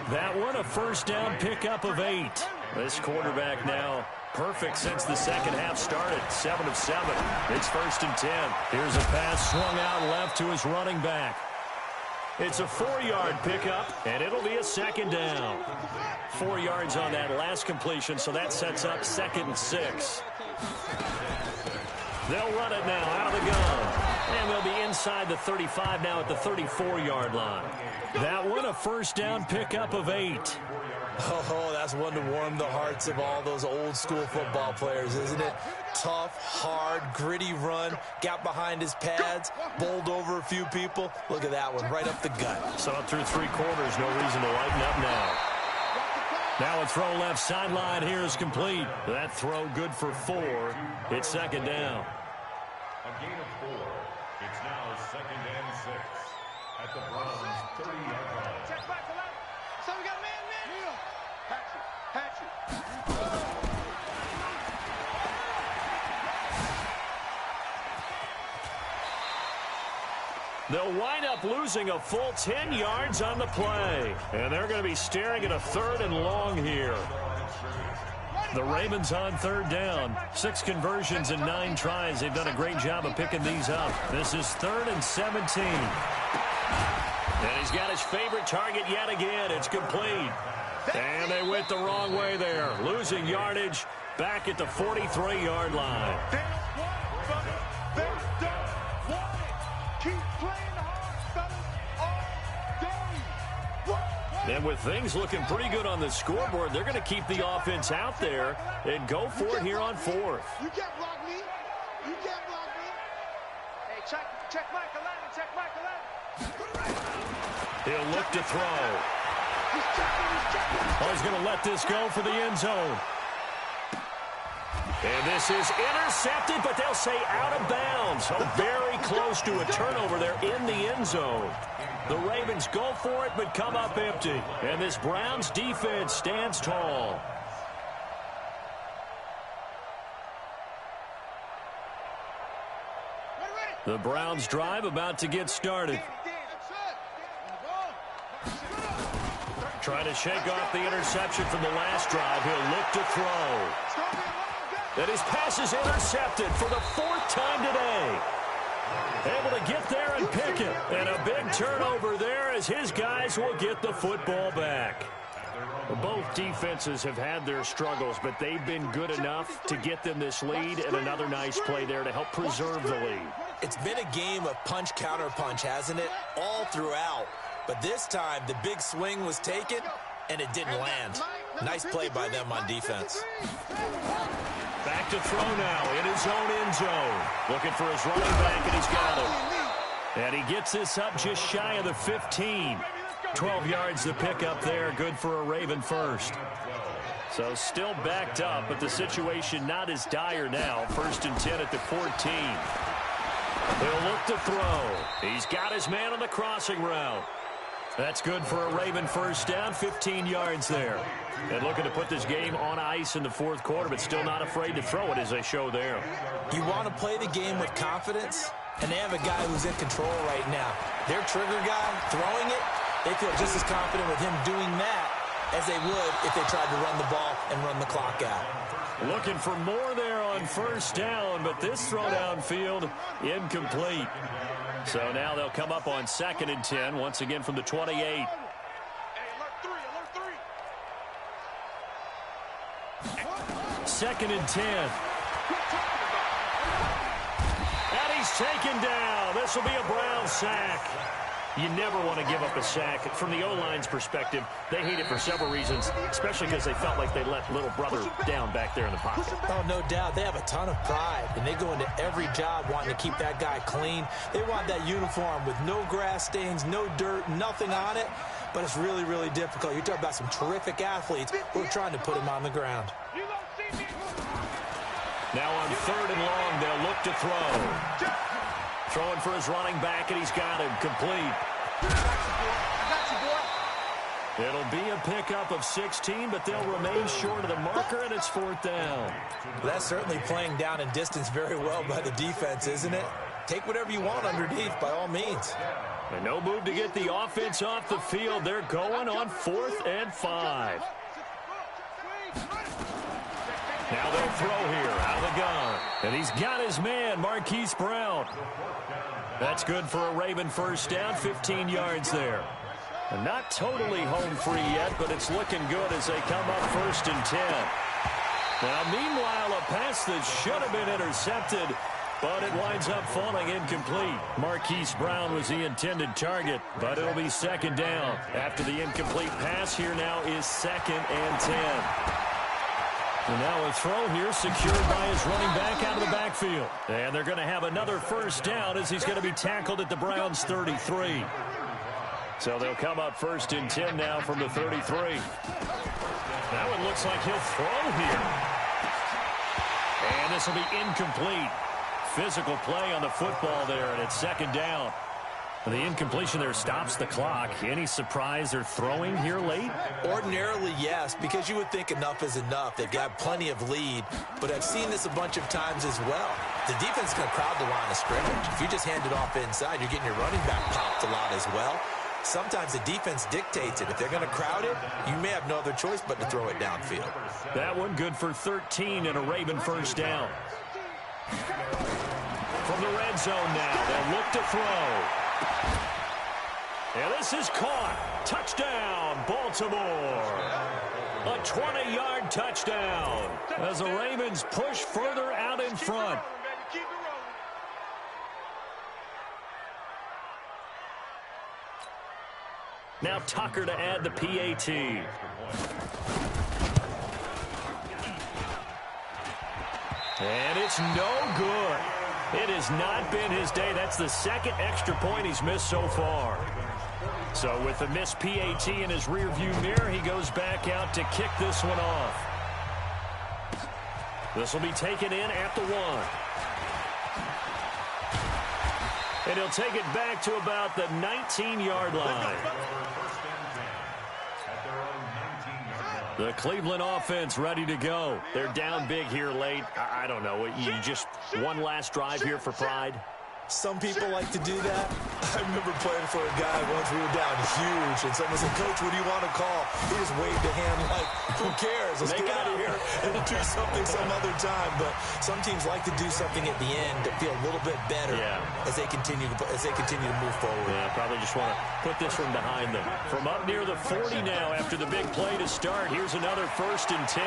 That one a first down pickup of 8. This quarterback now Perfect since the second half started. 7 of 7. It's 1st and 10. Here's a pass swung out left to his running back. It's a 4-yard pickup, and it'll be a 2nd down. 4 yards on that last completion, so that sets up 2nd and 6. They'll run it now out of the gun. And they'll be inside the 35 now at the 34-yard line. That one, a 1st down pickup of 8. Oh, that's one to warm the hearts of all those old-school football players, isn't it? Tough, hard, gritty run, got behind his pads, bowled over a few people. Look at that one, right up the gut. Saw it through 3 quarters, no reason to lighten up now. Now a throw left sideline here is complete. That throw good for 4. It's 2nd down. A gain of 4. It's now 2nd and 6 at the Browns' 30-yard line. Check back to left. So we got man. Hatch it. They'll wind up losing a full 10 yards on the play. And they're going to be staring at a 3rd and long here. The Ravens on 3rd down. 6 conversions and 9 tries. They've done a great job of picking these up. This is 3rd and 17. And he's got his favorite target yet again. It's complete. And they went the wrong way there. Losing yardage back at the 43-yard line. And with things looking pretty good on the scoreboard, they're going to keep the offense out there and go for it here on 4th. You can't block me. You can't block me. Hey, check Michael Allen. Check Michael Allen. He'll look to throw. Oh, he's going to let this go for the end zone. And this is intercepted, but they'll say out of bounds. Oh, very close to a turnover there in the end zone. The Ravens go for it, but come up empty. And this Browns defense stands tall. The Browns drive about to get started. Trying to shake off the interception from the last drive. He'll look to throw. And his pass is intercepted for the 4th time today. Able to get there and pick it. And a big turnover there as his guys will get the football back. Both defenses have had their struggles, but they've been good enough to get them this lead, and another nice play there to help preserve the lead. It's been a game of punch-counter-punch, hasn't it? All throughout. But this time, the big swing was taken, and it didn't land. Nice play by them on defense. Back to throw now in his own end zone. Looking for his running back, and he's got him. And he gets this up just shy of the 15. 12 yards to pick up there. Good for a Raven first. So still backed up, but the situation not as dire now. 1st and 10 at the 14. He'll look to throw. He's got his man on the crossing route. That's good for a Raven first down, 15 yards there. And looking to put this game on ice in the 4th quarter, but still not afraid to throw it as they show there. You want to play the game with confidence, and they have a guy who's in control right now. Their trigger guy throwing it, they feel just as confident with him doing that as they would if they tried to run the ball and run the clock out. Looking for more there on 1st down, but this throw downfield incomplete. So now they'll come up on 2nd and 10, once again from the 28. 2nd and 10. And he's taken down. This will be a Brown sack. You never want to give up a sack. From the O-line's perspective, they hate it for several reasons, especially because they felt like they let little brother down back there in the pocket. Oh, no doubt. They have a ton of pride, and they go into every job wanting to keep that guy clean. They want that uniform with no grass stains, no dirt, nothing on it, but it's really, really difficult. You're talking about some terrific athletes who are trying to put him on the ground. Now on 3rd and long, they'll look to throw. Throwing for his running back, and he's got him complete. It'll be a pickup of 16, but they'll remain short of the marker, and it's 4th down. That's certainly playing down in distance very well by the defense, isn't it? Take whatever you want underneath, by all means. And no move to get the offense off the field. They're going on 4th and 5. Now they'll throw here out of the gun. And he's got his man, Marquise Brown. That's good for a Raven first down, 15 yards there. And not totally home free yet, but it's looking good as they come up 1st and 10. Now, meanwhile, a pass that should have been intercepted, but it winds up falling incomplete. Marquise Brown was the intended target, but it'll be 2nd down. After the incomplete pass, here now is 2nd and 10. And now a throw here secured by his running back out of the backfield. And they're going to have another first down as he's going to be tackled at the Browns' 33. So they'll come up 1st and 10 now from the 33. Now it looks like he'll throw here. And this will be incomplete. Physical play on the football there, and it's 2nd down. The incompletion there stops the clock. Any surprise they're throwing here late? Ordinarily, yes, because you would think enough is enough. They've got plenty of lead, but I've seen this a bunch of times as well. The defense is going to crowd the line of scrimmage. If you just hand it off inside, you're getting your running back popped a lot as well. Sometimes the defense dictates it. If they're going to crowd it, you may have no other choice but to throw it downfield. That one good for 13 and a Raven first down. From the red zone now, they'll look to throw. And this is caught. Touchdown, Baltimore. A 20-yard touchdown as the Ravens push further out in front. Now Tucker to add the PAT. And it's no good. It has not been his day. That's the 2nd extra point he's missed so far. So with the missed PAT in his rearview mirror, he goes back out to kick this one off. This will be taken in at the 1. And he'll take it back to about the 19-yard line. The Cleveland offense ready to go. They're down big here late. I don't know. You just one last drive here for pride? Some people like to do that. I remember playing for a guy once. We were down huge, and someone said, "Coach, what do you want to call?" He just waved a hand like, "Who cares? Let's get out of here and do something some other time." But some teams like to do something at the end to feel a little bit better as they continue to move forward. Yeah, probably just want to put this one behind them. From up near the 40 now after the big play to start. Here's another 1st and 10.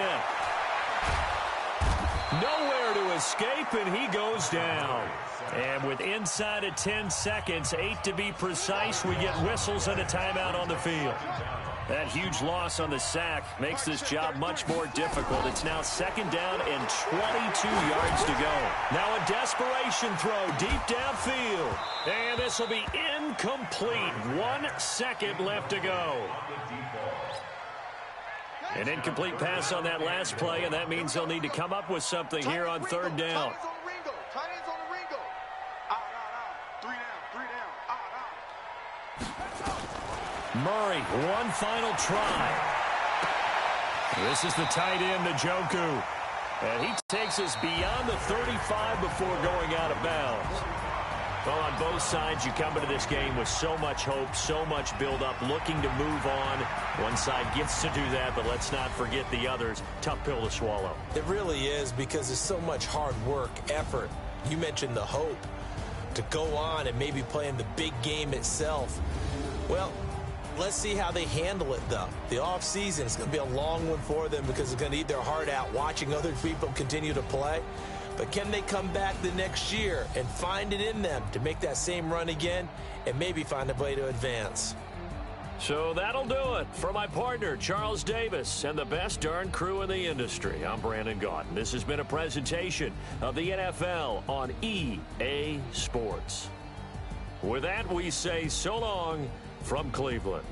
Nowhere to escape, and he goes down. And with inside of 10 seconds, 8 to be precise, we get whistles and a timeout on the field. That huge loss on the sack makes this job much more difficult. It's now 2nd down and 22 yards to go. Now a desperation throw deep downfield. And this will be incomplete. 1 second left to go. An incomplete pass on that last play, and that means they'll need to come up with something here on 3rd down. Murray, one final try. This is the tight end, Njoku. And he takes us beyond the 35 before going out of bounds. Well, on both sides, you come into this game with so much hope, so much build-up, looking to move on. One side gets to do that, but let's not forget the others. Tough pill to swallow. It really is, because there's so much hard work, effort. You mentioned the hope to go on and maybe play in the big game itself. Well, let's see how they handle it, though. The offseason is going to be a long one for them because it's going to eat their heart out watching other people continue to play. But can they come back the next year and find it in them to make that same run again and maybe find a way to advance? So that'll do it. For my partner, Charles Davis, and the best darn crew in the industry, I'm Brandon Gaudin. This has been a presentation of the NFL on EA Sports. With that, we say so long from Cleveland.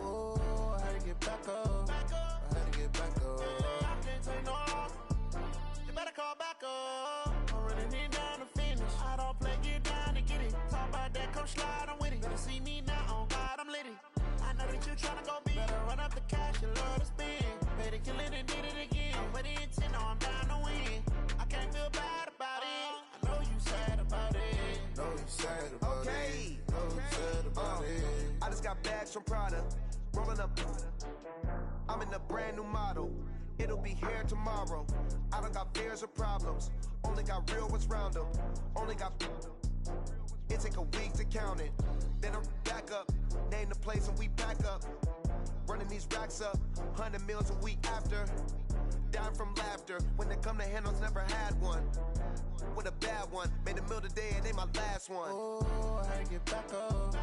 Oh, I had to get back up. I had to get back up. from Prada, rolling up. I'm in a brand new model. It'll be here tomorrow. I don't got fears or problems. Only got real ones round them. Only got. It take a week to count it. Then I'm back up. Name the place and we pack up. Running these racks up. 100 meals a week after. Down from laughter. When they come to handles, never had one. With a bad one. Made a meal today and ain't my last one. Oh, I had to get back up.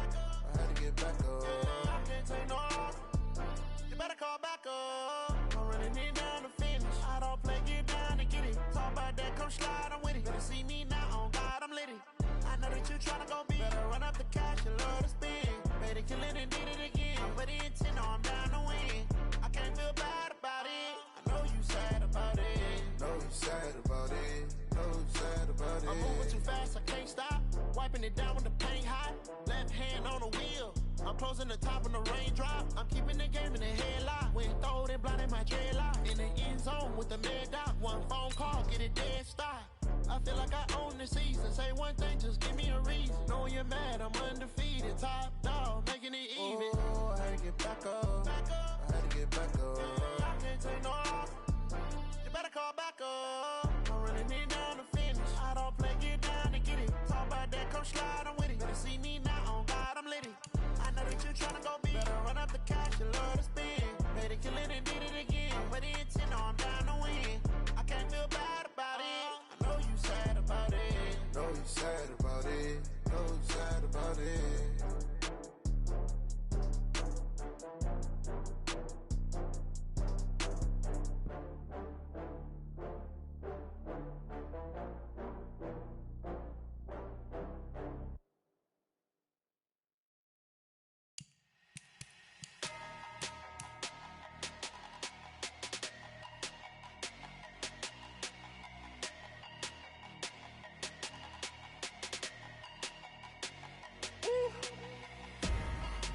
I had to get back up. I can't take no loss. You better call back up. I'm running it down to finish. I don't play, get down and get it. Talk about that, come slide, I'm with it. Better see me now, on God, I'm lit it. I know that you tryna go big. Better run up the cash, you love to spin. Better kill it and did it again. But the intent, no, I'm down to win. I can't feel bad about it. I know you sad about it. Know you sad about it. Know you sad about it. I'm moving too fast, I can't stop. Wiping it down with the paint hot. Left hand on the wheel. I'm closing the top when the raindrop. I'm keeping the game in the headlock. When throwed and blinded my dreadlock. In the end zone with the mad dot. One phone call, get it dead stop. I feel like I own the season. Say one thing, just give me a reason. Knowing you're mad, I'm undefeated. Top dog, making it even. Oh, I had to get back up. I had to get back up. I can't take no loss. You better call back up. I'm running it down to finish. I don't play, get down and get it. Talk about that, come slide, I'm with it. Better see me now, on God, I'm lit it. I know that you tryna go big. Better run up the cash, you love to spin. Better kill it and did it again. But the intent, no, I'm down to win. I can't feel bad about it. I know you sad about it. Know you sad about it. Know you sad about it.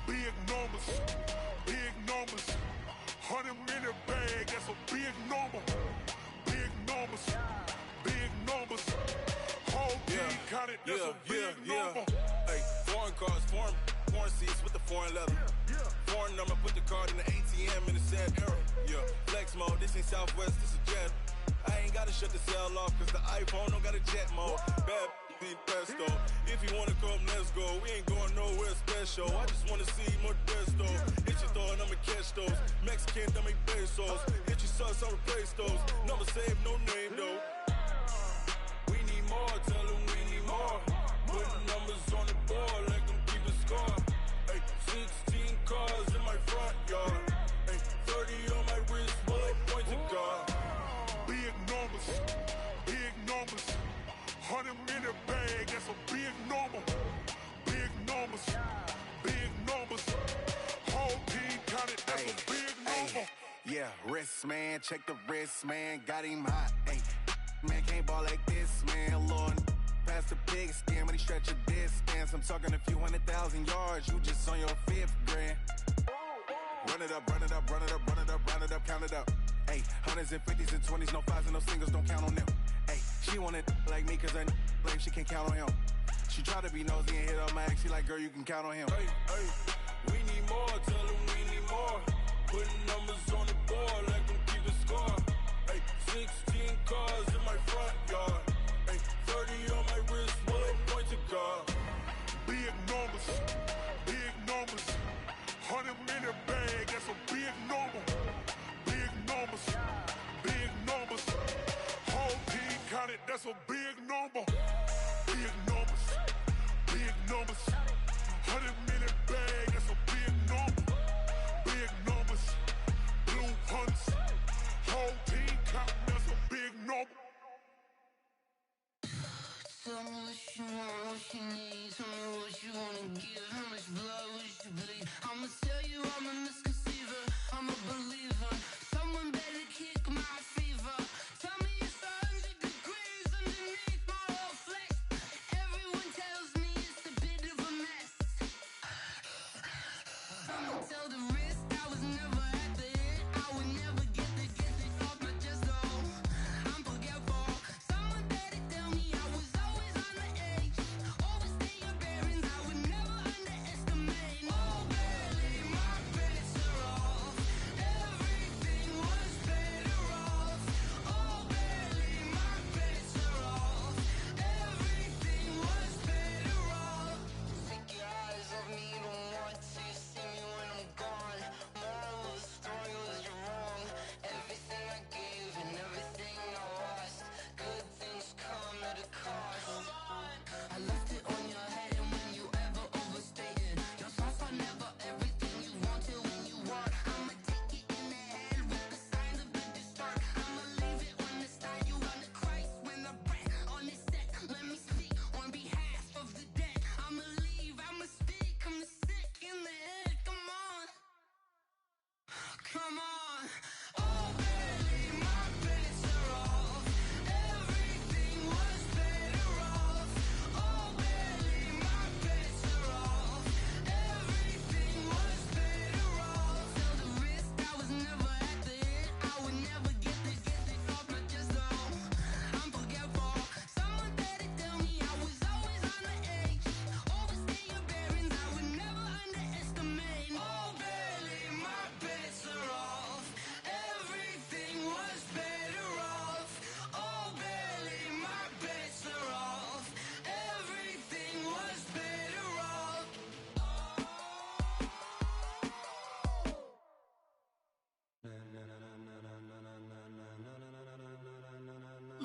Big numbers, big numbers. 100-minute bag, that's a big number. Big numbers, big numbers. Whole team counted, that's a big number. Hey, foreign cars, foreign seats with the foreign leather. Foreign number, put the card in the ATM in the sad era. Yeah, flex mode, this ain't Southwest, this is Jet. I ain't gotta shut the cell off, cause the iPhone don't got a jet mode. Bad need pesto. If you wanna come, let's go. We ain't going nowhere special. I just wanna see more Modesto. Hit your throw and I'ma catch those. Mexican, I make pesos. Hit your sauce, I'll replace those. Number save, no name though. We need more, tell them we need more. Putting numbers on the board, let them keep a score. Hey, 16 cars in my front yard. Hey, 30 on my wrist, bullet point to God. Big numbers, big numbers. 100-minute bag, that's a big number. Big numbers, big numbers. Whole team counted, that's a big number. Yeah, wrist man, check the wrist man, got him hot. Ay, man can't ball like this, man. Lord, past the pig skin when he stretch a distance. I'm talking a few 100,000 yards, you just on your 5th grand. Run it up, run it up, run it up, run it up, run it up, count it up. Ay, 100s and 50s and 20s, no 5s and no singles, don't count on them. Ay, she want it like me cause her blame, she can't count on him. She try to be nosy and hit up my ex, she like, girl, you can count on him. Hey, hey, we need more, tell them we need more. Putting numbers on the board, let them keep a score. Hey, 16 cars in my front yard. Hey, 30 on my wrist, bullet point to God. Big numbers, big numbers. 100-minute bag, that's a big number. Big numbers, big numbers. Whole team counted, that's a big number. Big numbers, big numbers. 100-minute bag, that's a big number. Big numbers, blue hunts. Whole team counting, that's a big number. Tell me what you want, what you need. Tell me what you wanna give. How much blood would you bleed? I'ma tell you I'm a misconceiver. I'm a believer. Someone better kick my fever. Tell me it's 100 degrees underneath my whole flesh. Everyone tells me it's a bit of a mess. I'ma tell the risk I was never at the end. I would never get it off my chest though. I'm forgetful. Someone better tell me I was always on the edge. Overstay your bearings, I would never underestimate. Oh, barely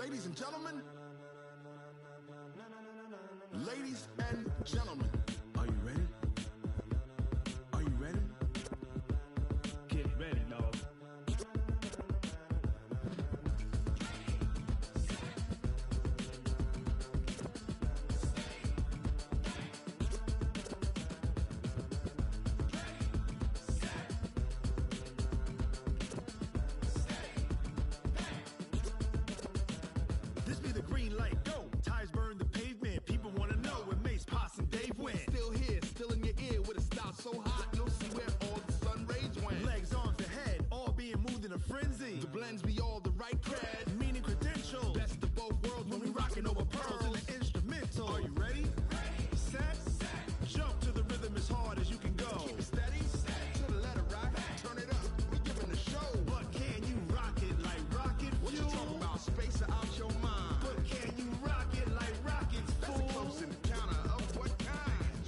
Ladies and gentlemen. Ladies and gentlemen. Are you ready? Are you ready? Get ready, dog. This be the green light, go. Tires burn the pavement. People want to know where Mace, Potts, and Dave went. Still here, still in your ear with a style so hot, you'll see where all the sun rays went. Legs, arms, the head, all being moved in a frenzy. The blends be all the right cred, meaning credentials. Best of both worlds when we rocking over pearls in the instrumental. Are you ready? Set, jump to the rhythm as hard as you can go. Keep it steady, to the letter right. Turn it up, we giving the show. But can you rock it like rocket fuel? What you talking about? Space out your mind. But can you rock it like rockets, fool? That's a close encounter of what kind?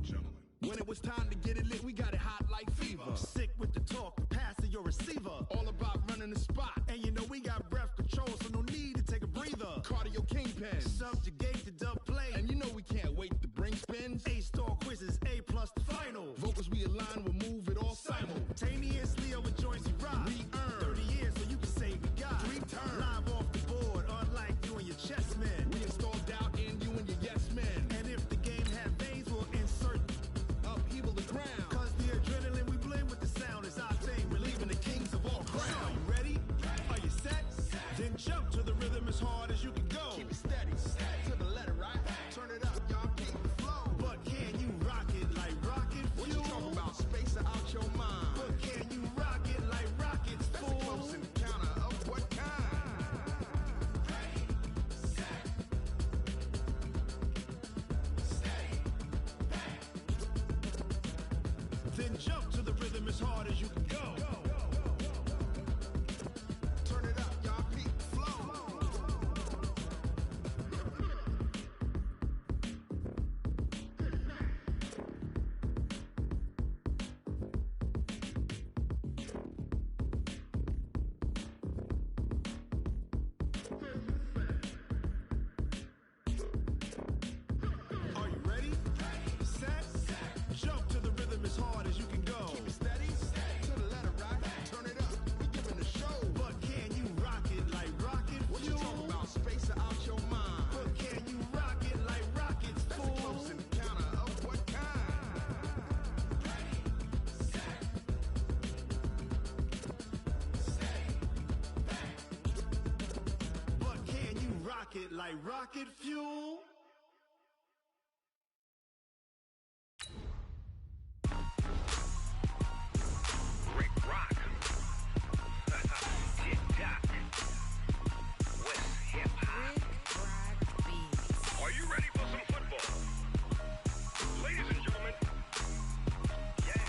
Gentlemen. When it was time to get it lit, we got it hot like fever. Sick with the talk, pass to your receiver. All about running the spot. And you know we got breath control, so no need to take a breather. Cardio kingpin, subjugate the dub play. And you know we can't wait to bring spins. A-star quizzes, A+ the final. Vocals we align, we'll move it all simultaneously over joints we rock. We earn 30 years so you can say we got 3 turns. Live off the board, unlike you and your chess men. We install doubt in you and your yes men. And if the game had veins, we'll insert upheaval the ground. Cause the adrenaline we blend with the sound is our thing. We're leaving the kings of all crowns. Are you ready? Are you set? Then jump to the rhythm as hard as you can go. Keep it steady, to the letter right. Turn it up, y'all keep the flow. But can you rock it like rocket fuel? What you talking about? Space out your mind. But can you rock it like rockets, fool? That's a close encounter of what kind? Then jump to the rhythm as hard as you can go. Turn it up, y'all keep the flow. Are you ready? Set, jump to the rhythm as hard as you can go. Keep it steady, to the letter right. Turn it up, we giving the show. But can you rock it like rocket fuel? What you talking about? Space out your mind. But can you rock it like rockets, fool? That's a close encounter of what kind? But can you rock it like rocket fuel? Rick Rock. TikTok. West Hip Hop. Are you ready for some football? Ladies and gentlemen. Yeah.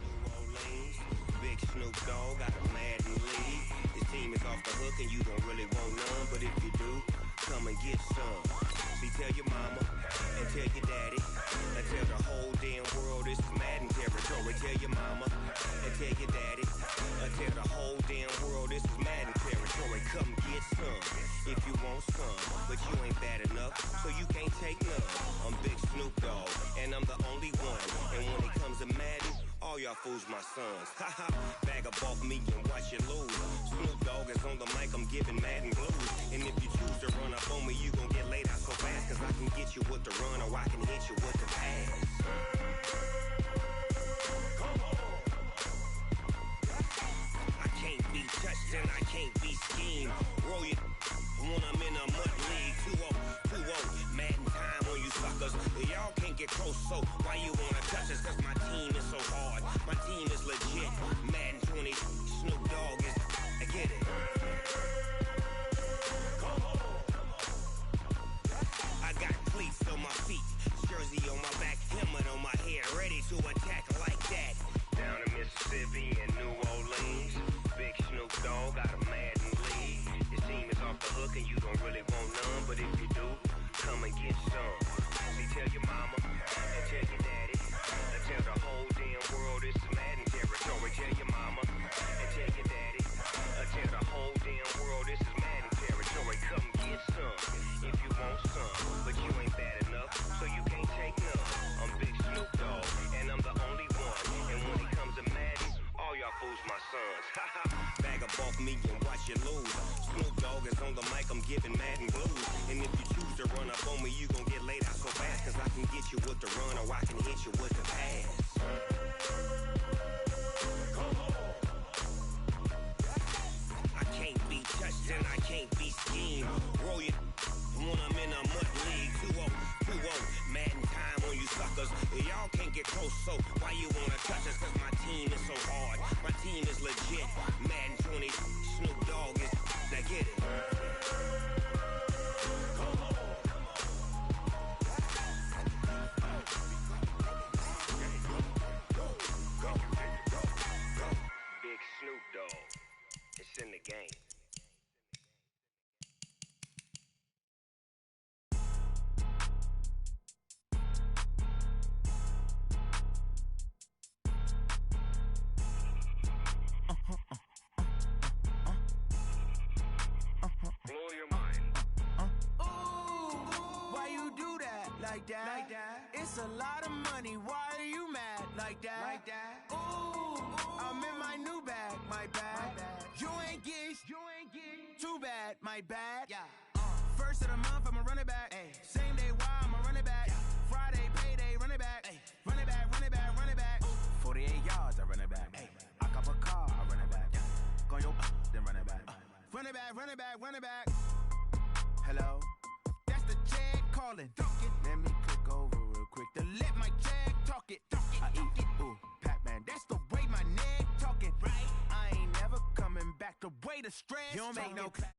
New Orleans, Big Snoop Dogg got a Madden league. This team is off the hook and you don't really want none, but if you do, come and get some. See, tell your mama and tell your daddy and tell the whole damn world this is Madden territory. Tell your mama and tell your daddy and tell the whole damn world this is Madden territory. Come get some if you want some, but you ain't bad enough, so you can't take none. I'm Big Snoop Dogg and I'm the only one. And when it comes to Madden, all y'all fools my sons. Haha, bag up off me and watch you lose. Snoop Dogg is on the mic, I'm giving Madden blues. And if you choose to run up on me, you gon' get laid out so fast. Cause I can get you with the run or I can hit you with the pass. I can't be touched and I can't be schemed. Roll you when I'm in a mud league. 2-0, 2-0, Madden time on you suckers. Y'all can't get close, so why you wanna touch us? Cause my team is so hard, my team is legit. Madden 20, Snoop Dogg is, I get it. I got cleats on my feet, jersey on my back, helmet on my head, ready to attack like that. Down in Mississippi and New Orleans, Big Snoop Dogg got a Madden league. His team is off the hook and you don't really want none, but if you do, come and get some. daddy, tell your mama, and tell your daddy. Tell the whole damn world this is Madden territory. Tell your mama, and tell your daddy. Tell the whole damn world this is Madden territory. Come get some if you want some, but you ain't bad enough, so you can't take none. I'm Big Snoop Dogg, and I'm the only one. And when it comes to Madden, all y'all fools my sons. Bag up off me and watch you lose. Snoop Dogg is on the mic, I'm giving Madden blues. And if you choose to run up on me, you gon' get laid out so fast. Cause I can get you with the run or I can hit you with the pass. I can't be touched and I can't be schemed. Roll you when I'm in a mud league. 2-0, Madden time on you suckers. Y'all can't get close, so why you wanna touch us? Cause my team is so hard, my team is legit. Madden 20, Snoop Dogg is, now get it. Big Snoop Dogg, it's in the game. Blow your mind. Ooh, why you do that? Like that? It's a lot of money. Why are you mad? Like that? Ooh, I'm in my new bag. My bad. You ain't get too bad. My bad. Yeah. First of the month, I'ma run it back. Ay. Same day, why I'ma run it back. Friday, payday, run it back. Ay. Run it back, run it back, run it back. 48 yards, I run it back. Ay. I cop a car, I run it back. Go your then run it back. Run it back, run it back, run it back. Hello? That's the check calling. Let me click over real quick to let my check talk it. I eat it, ooh, Pac-Man. That's the way my neck talking. Right? I ain't never coming back the way the stress. You don't make no clap.